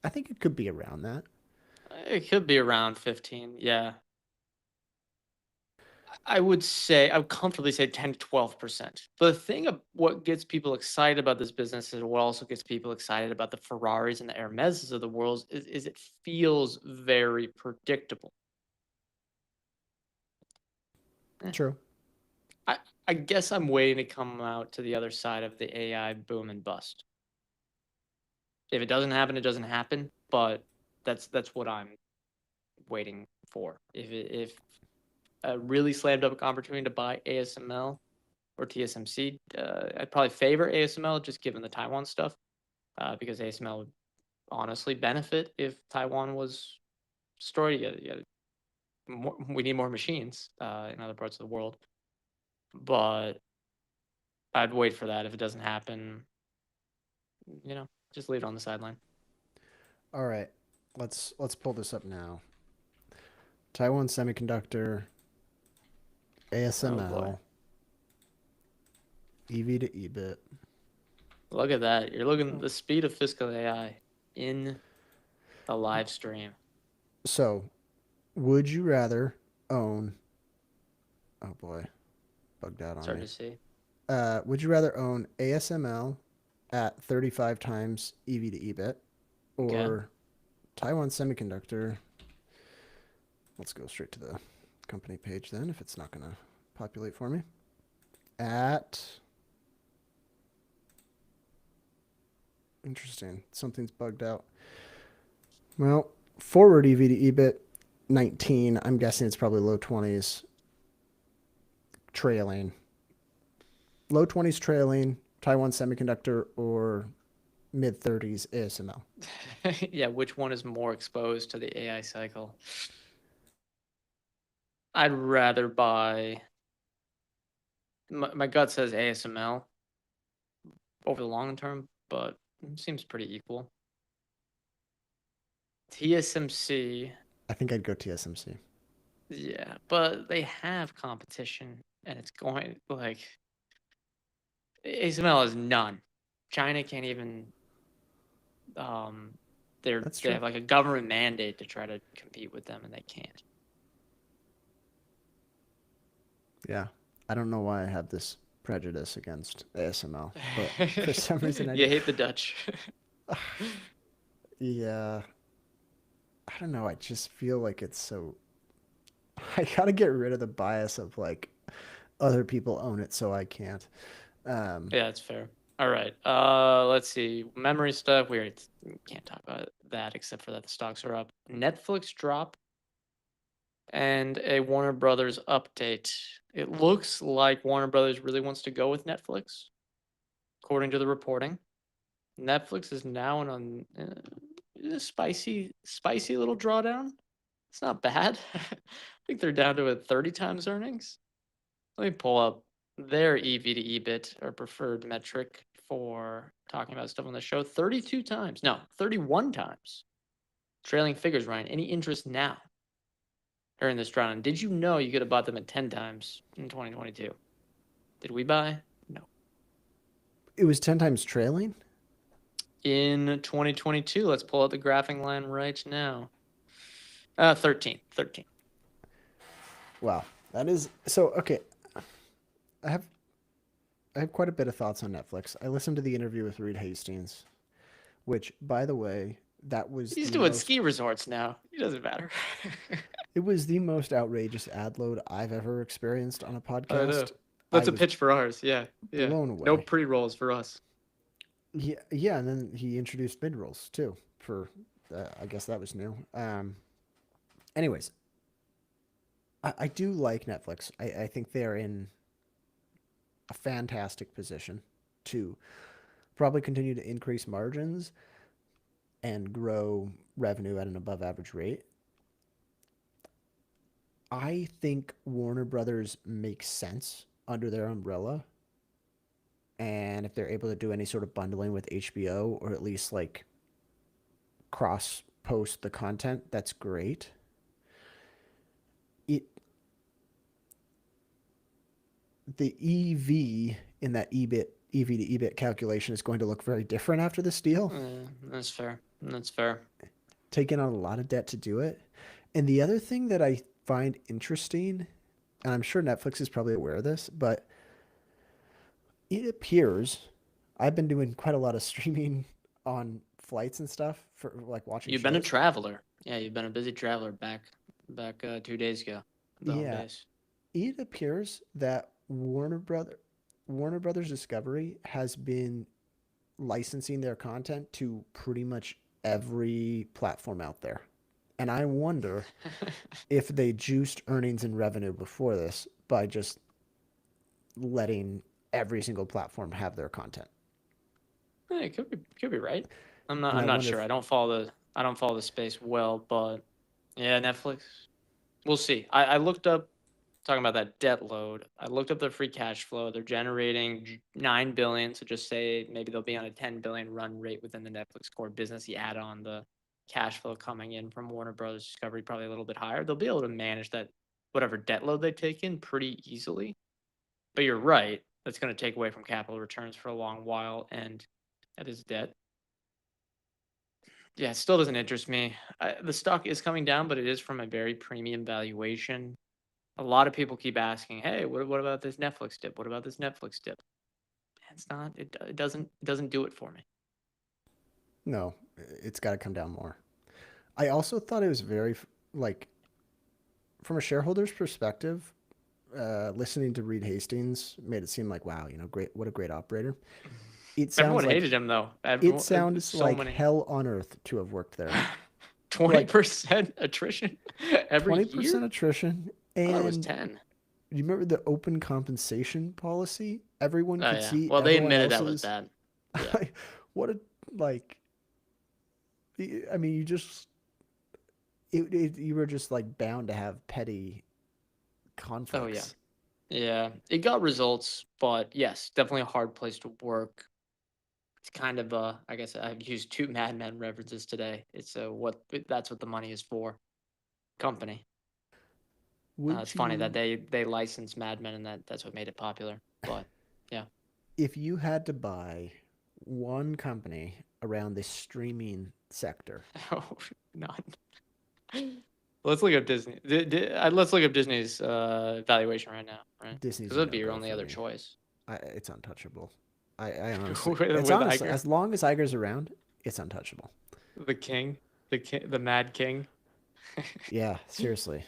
S1: I think it could be around that.
S2: It could be around 15. Yeah. I would comfortably say 10 to 12%. But the thing of what gets people excited about this business is what also gets people excited about the Ferraris and the Hermeses of the world is it feels very predictable. Eh,
S1: True.
S2: I, I guess I'm waiting to come out to the other side of the AI boom and bust. If it doesn't happen, it doesn't happen. But that's what I'm waiting for. If a really slammed up opportunity to buy ASML or TSMC, I'd probably favor ASML just given the Taiwan stuff, because ASML would honestly benefit if Taiwan was destroyed. We need more machines in other parts of the world, but I'd wait for that. If it doesn't happen, just leave it on the sideline.
S1: All right. Let's pull this up now. Taiwan Semiconductor,
S2: Oh boy,
S1: ASML, EV to EBIT.
S2: look at that! You're looking at the speed of fiscal AI in the live stream.
S1: So, would you rather own? Oh boy, bugged out on
S2: Starting
S1: me.
S2: to see.
S1: Would you rather own ASML at 35 times EV to EBIT
S2: Okay.
S1: or Taiwan Semiconductor? Let's go straight to the company page then, if it's not going to populate for me. At interesting, something's bugged out. Well, forward EV to EBIT 19. I'm guessing it's probably low 20s trailing. Low 20s trailing Taiwan Semiconductor or mid 30s ASML.
S2: Yeah, which one is more exposed to the AI cycle? I'd rather buy. My gut says ASML over the long term, but it seems pretty equal. TSMC,
S1: I think I'd go TSMC.
S2: yeah, but they have competition, and it's going like ASML is none. China can't even. Um,
S1: That's
S2: they
S1: true.
S2: have like a government mandate to try to compete with them, and they can't.
S1: Yeah. I don't know why I have this prejudice against ASML, but for some reason I do.
S2: You hate the Dutch.
S1: Yeah. I don't know. I just feel like it's so. I gotta get rid of the bias of like other people own it, so I can't. Um,
S2: Yeah, that's fair. All right. Let's see. Memory stuff. We already can't talk about that except for that the stocks are up. Netflix drop and a Warner Brothers update. It looks like Warner Brothers really wants to go with Netflix, according to the reporting. Netflix is now in a spicy little drawdown. It's not bad. I think they're down to a 30 times earnings. Let me pull up their EV to EBIT or preferred metric for talking about stuff on the show. 32 times. No, 31 times. Trailing figures, Ryan. Any interest now during this drawdown? Did you know you could have bought them at 10 times in 2022? Did we buy? No.
S1: it was 10 times trailing.
S2: In 2022, let's pull out the graphing line right now. 13. 13.
S1: Wow. That is so okay. I have I have quite a bit of thoughts on Netflix. I listened to the interview with Reed Hastings, which by the way, that was
S2: He's
S1: the
S2: doing
S1: most
S2: ski resorts now. It doesn't matter.
S1: it was the most outrageous ad load I've ever experienced on a
S2: I know.
S1: podcast. I
S2: That's a
S1: was
S2: pitch for ours. Yeah. Yeah.
S1: blown
S2: No
S1: away.
S2: pre rolls for us.
S1: Yeah, yeah, and then he introduced mid rolls too. For I guess that was new. Anyways, I do like Netflix. I think they're in a fantastic position to probably continue to increase margins and grow revenue at an above average rate. I think Warner Brothers makes sense under their umbrella. And if they're able to do any sort of bundling with HBO or at least like cross post the content, that's great. It the EV in that EV to EBIT calculation is going to look very different after this deal.
S2: That's fair. That's fair.
S1: Taking on a lot of debt to do it. And the other thing that I find interesting, and I'm sure Netflix is probably aware of this, but it appears I've been doing quite a lot of streaming on flights and stuff for like watching
S2: You've been a
S1: shows.
S2: traveler. Yeah, you've been a busy traveler back 2 days ago, the home
S1: Yeah,
S2: base.
S1: it appears that Warner Brothers Discovery has been licensing their content to pretty much every platform out there. And I wonder if they juiced earnings and revenue before this by just letting every single platform have their content.
S2: Yeah, it could be right. I'm not
S1: And
S2: I'm
S1: I
S2: not
S1: wonder
S2: sure.
S1: if
S2: I don't follow the space well, but yeah, Netflix. We'll see. I looked up talking about that debt load. I looked up their free cash flow. They're generating 9 billion. So just say maybe they'll be on a 10 billion run rate within the Netflix core business. You add on the cash flow coming in from Warner Brothers Discovery, probably a little bit higher. They'll be able to manage that whatever debt load they take in pretty easily. But you're right. That's going to take away from capital returns for a long while, and that is debt. Yeah, it still doesn't interest me. The stock is coming down, but it is from a very premium valuation. A lot of people keep asking, "Hey, what about this Netflix dip? What about this Netflix dip?" It's not. It doesn't do it for me.
S1: no, it's got to come down more. I also thought it was very like from a shareholder's perspective, listening to Reed Hastings made it seem like wow, great, what a great operator. It sounds
S2: Everyone
S1: like
S2: hated him though.
S1: it
S2: Everyone,
S1: sounds
S2: so
S1: like
S2: many.
S1: hell on earth to have worked there.
S2: Twenty
S1: Like
S2: percent attrition every
S1: 20%
S2: year.
S1: attrition,
S2: I thought it was
S1: and
S2: 10.
S1: do you remember the open compensation policy? Everyone
S2: Oh
S1: could
S2: yeah.
S1: see
S2: Well, they
S1: everyone
S2: admitted that was
S1: else's.
S2: bad. Yeah.
S1: What a like. I mean, you were just like bound to have petty
S2: Oh yeah.
S1: conflicts.
S2: Yeah. It got results, but yes, definitely a hard place to work. It's kind of I guess I've used two Mad Men references today. It's what that's what the money is for. Company. It's
S1: Would
S2: funny that
S1: you,
S2: they licensed Mad Men and that's what made it popular. But yeah.
S1: if you had to buy one company around the streaming sector,
S2: Oh, none. Let's look up Disney. Let's look up Disney's valuation right now, right?
S1: Disney's
S2: Because
S1: a
S2: that'd
S1: no
S2: be your
S1: go
S2: only
S1: for
S2: other
S1: me.
S2: choice
S1: It's untouchable. I honestly,
S2: with
S1: it's
S2: with
S1: honestly,
S2: Iger,
S1: as long as Iger's around, it's untouchable.
S2: the king, the Mad King.
S1: Yeah, seriously. It,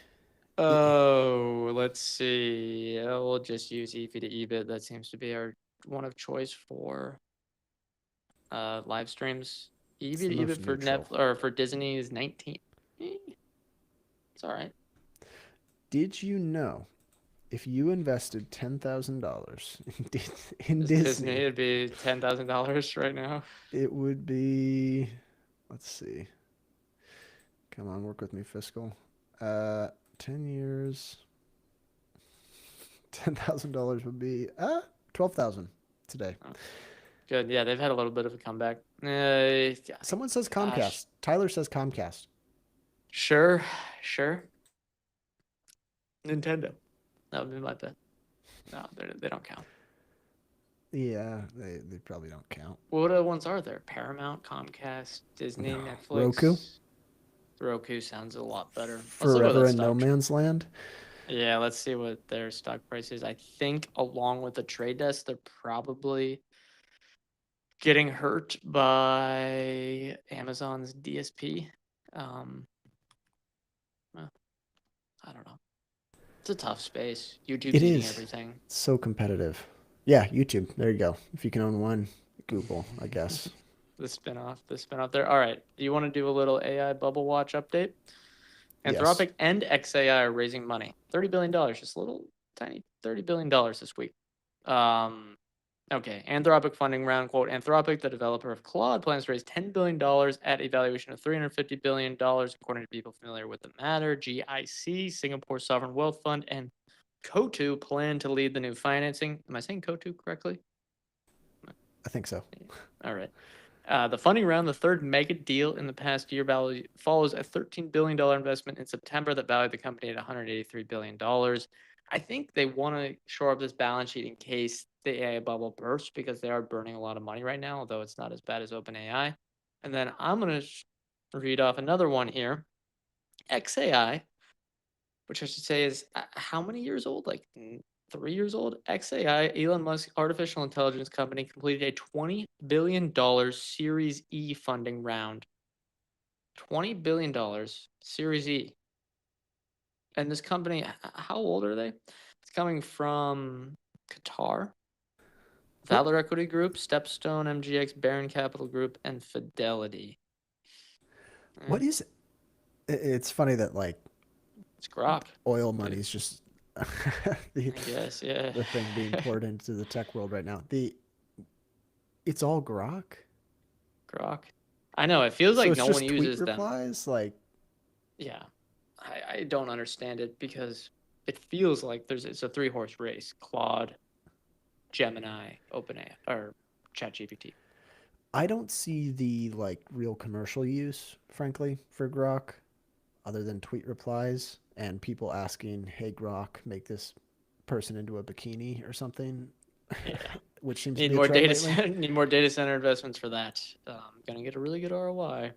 S2: Oh, let's see. We'll just use EV to EBIT. That seems to be our one of choice for live streams.
S1: it's
S2: EV
S1: the
S2: to
S1: most
S2: EBIT for
S1: neutral.
S2: Netflix or for Disney is 19. It's all right.
S1: Did you know if you invested $10,000 in
S2: Is Disney?
S1: Disney,
S2: It'd be $10,000 right now.
S1: it would be, let's see. Come on, work with me, fiscal. 10 years, $10,000 would be 12,000 today.
S2: Oh, good. Yeah, they've had a little bit of a comeback. Yeah,
S1: Someone says
S2: gosh,
S1: Comcast. Tyler says Comcast.
S2: sure, sure. Nintendo. That would be my bet. No, they don't count.
S1: Yeah, they probably don't count.
S2: What other ones are there? Paramount, Comcast, Disney,
S1: Roku,
S2: Netflix. Roku sounds a lot better. Let's look at what
S1: forever
S2: that
S1: in no
S2: stock.
S1: man's land.
S2: Yeah, let's see what their stock price is. I think along with the trade desk, they're probably getting hurt by Amazon's DSP. Well, I don't know. It's a tough space. YouTube's
S1: It
S2: eating
S1: is
S2: everything.
S1: so competitive. Yeah, YouTube. There you go. If you can own one, Google, I guess.
S2: The spinoff there. All right. Do you want to do a little AI bubble watch update?
S1: Yes.
S2: Anthropic and XAI are raising money. $30 billion, just a little tiny $30 billion this week. Um, Okay, Anthropic funding round, quote, Anthropic, the developer of Claude, plans to raise $10 billion at a valuation of $350 billion, according to people familiar with the matter. GIC, Singapore Sovereign Wealth Fund, and Cotu plan to lead the new financing. Am I saying Cotu correctly?
S1: I think so.
S2: All right. The funding round, the third mega deal in the past year, follows a $13 billion investment in September that valued the company at $183 billion. I think they want to shore up this balance sheet in case the AI bubble bursts because they are burning a lot of money right now, although it's not as bad as OpenAI. And then I'm going to read off another one here. XAI, which I should say is how many years old? Like 3 years old. XAI, Elon Musk's artificial intelligence company, completed a $20 billion Series E funding round. $20 billion Series E. And this company, how old are they? It's coming from Qatar,
S1: What
S2: Valor Equity Group, Stepstone, MGX, Baron Capital Group, and Fidelity.
S1: what is it's funny that like
S2: It's Grok.
S1: oil
S2: Dude,
S1: money's just the
S2: I guess, yeah.
S1: the thing being poured into the tech world right now. It's all grok.
S2: Grok. I know, it feels
S1: So
S2: like
S1: it's
S2: no one
S1: just tweet
S2: uses them.
S1: replies like
S2: Yeah. I don't understand it because it feels like it's a three-horse race. Claude, Gemini, OpenAI, or ChatGPT.
S1: I don't see the like real commercial use, frankly, for grok other than tweet replies and people asking, "Hey grok, make this person into a bikini or something,"
S2: Yeah.
S1: which seems to
S2: Need
S1: be a
S2: more
S1: trend
S2: data
S1: lately.
S2: center, need more data center investments for that. Gonna get a really good ROI.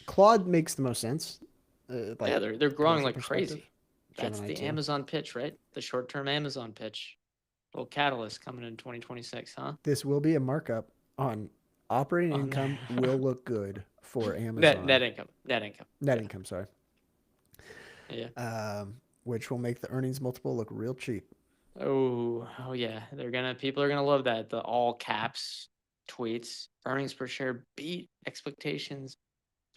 S1: Claude makes the most sense, like
S2: Yeah, they're growing
S1: commercial
S2: like
S1: perspective.
S2: crazy. That's
S1: Gemini
S2: the
S1: too.
S2: Amazon pitch, right? The short-term Amazon pitch. Little catalyst coming in 2026, huh?
S1: This will be a markup on operating
S2: On there.
S1: income will look good for
S2: Net
S1: Amazon.
S2: income. Net income.
S1: Net
S2: Yeah.
S1: income, sorry.
S2: Yeah.
S1: Which will make the earnings multiple look real cheap.
S2: Oh yeah. People are gonna love that. The all caps tweets. Earnings per share beat expectations.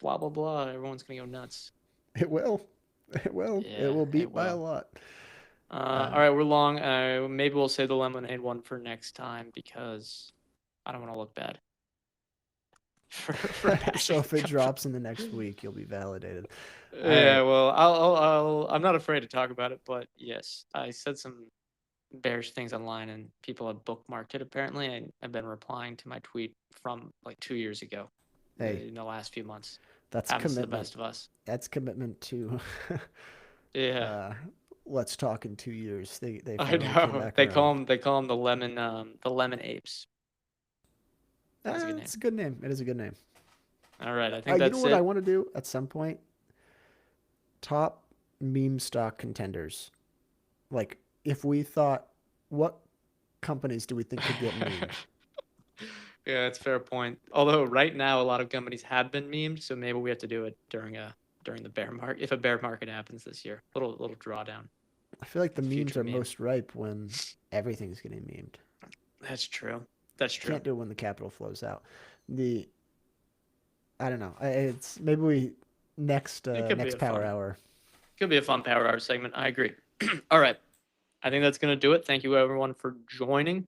S2: Blah blah blah. Everyone's gonna go nuts.
S1: It will. It will. It
S2: Yeah,
S1: will
S2: it
S1: beat by a
S2: will.
S1: lot.
S2: All right, we're long. Maybe we'll save the lemonade one for next time because I don't want to look bad for
S1: So
S2: bashing
S1: if
S2: the
S1: it
S2: company.
S1: drops in the next week, you'll be validated. All
S2: Yeah,
S1: right.
S2: well, I'm not afraid to talk about it, but yes, I said some bearish things online and people have bookmarked it apparently. I've been replying to my tweet from like 2 years ago
S1: Hey,
S2: in the last few months.
S1: that's
S2: Happens to the
S1: commitment.
S2: best of us.
S1: That's commitment to
S2: Yeah,
S1: uh, let's talk in 2 years. They
S2: I
S1: finally came
S2: know.
S1: back around.
S2: They call them the lemon apes. That's a good name.
S1: It's a good name. It is a good name.
S2: All right, I think
S1: You know
S2: that's
S1: what I
S2: it.
S1: want to do at some point? Top meme stock contenders. Like, if we thought, what companies do we think could get memed?
S2: Yeah, that's a fair point. Although right now a lot of companies have been memed, so maybe we have to do it during the bear market if a bear market happens this year. Little drawdown.
S1: I feel like the
S2: The
S1: memes
S2: future
S1: are
S2: meme.
S1: most ripe when everything's getting memed.
S2: That's true. That's true.
S1: Can't do it when the capital flows out. The I don't know. It's maybe we
S2: It could be
S1: next
S2: a
S1: power
S2: fun
S1: hour.
S2: power hour segment. I agree. All right. I think that's gonna do it. Thank you everyone for joining.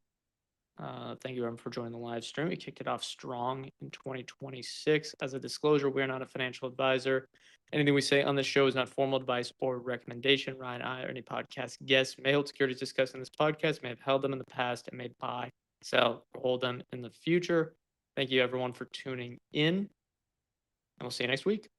S2: Thank you everyone for joining the live stream. We kicked it off strong in 2026. As a disclosure, we're not a financial advisor. Anything we say on this show is not formal advice or recommendation. Ryan, I, or any podcast guests may hold securities discussed in this podcast, may have held them in the past, and may buy, sell, or hold them in the future. Thank you everyone for tuning in, and we'll see you next week.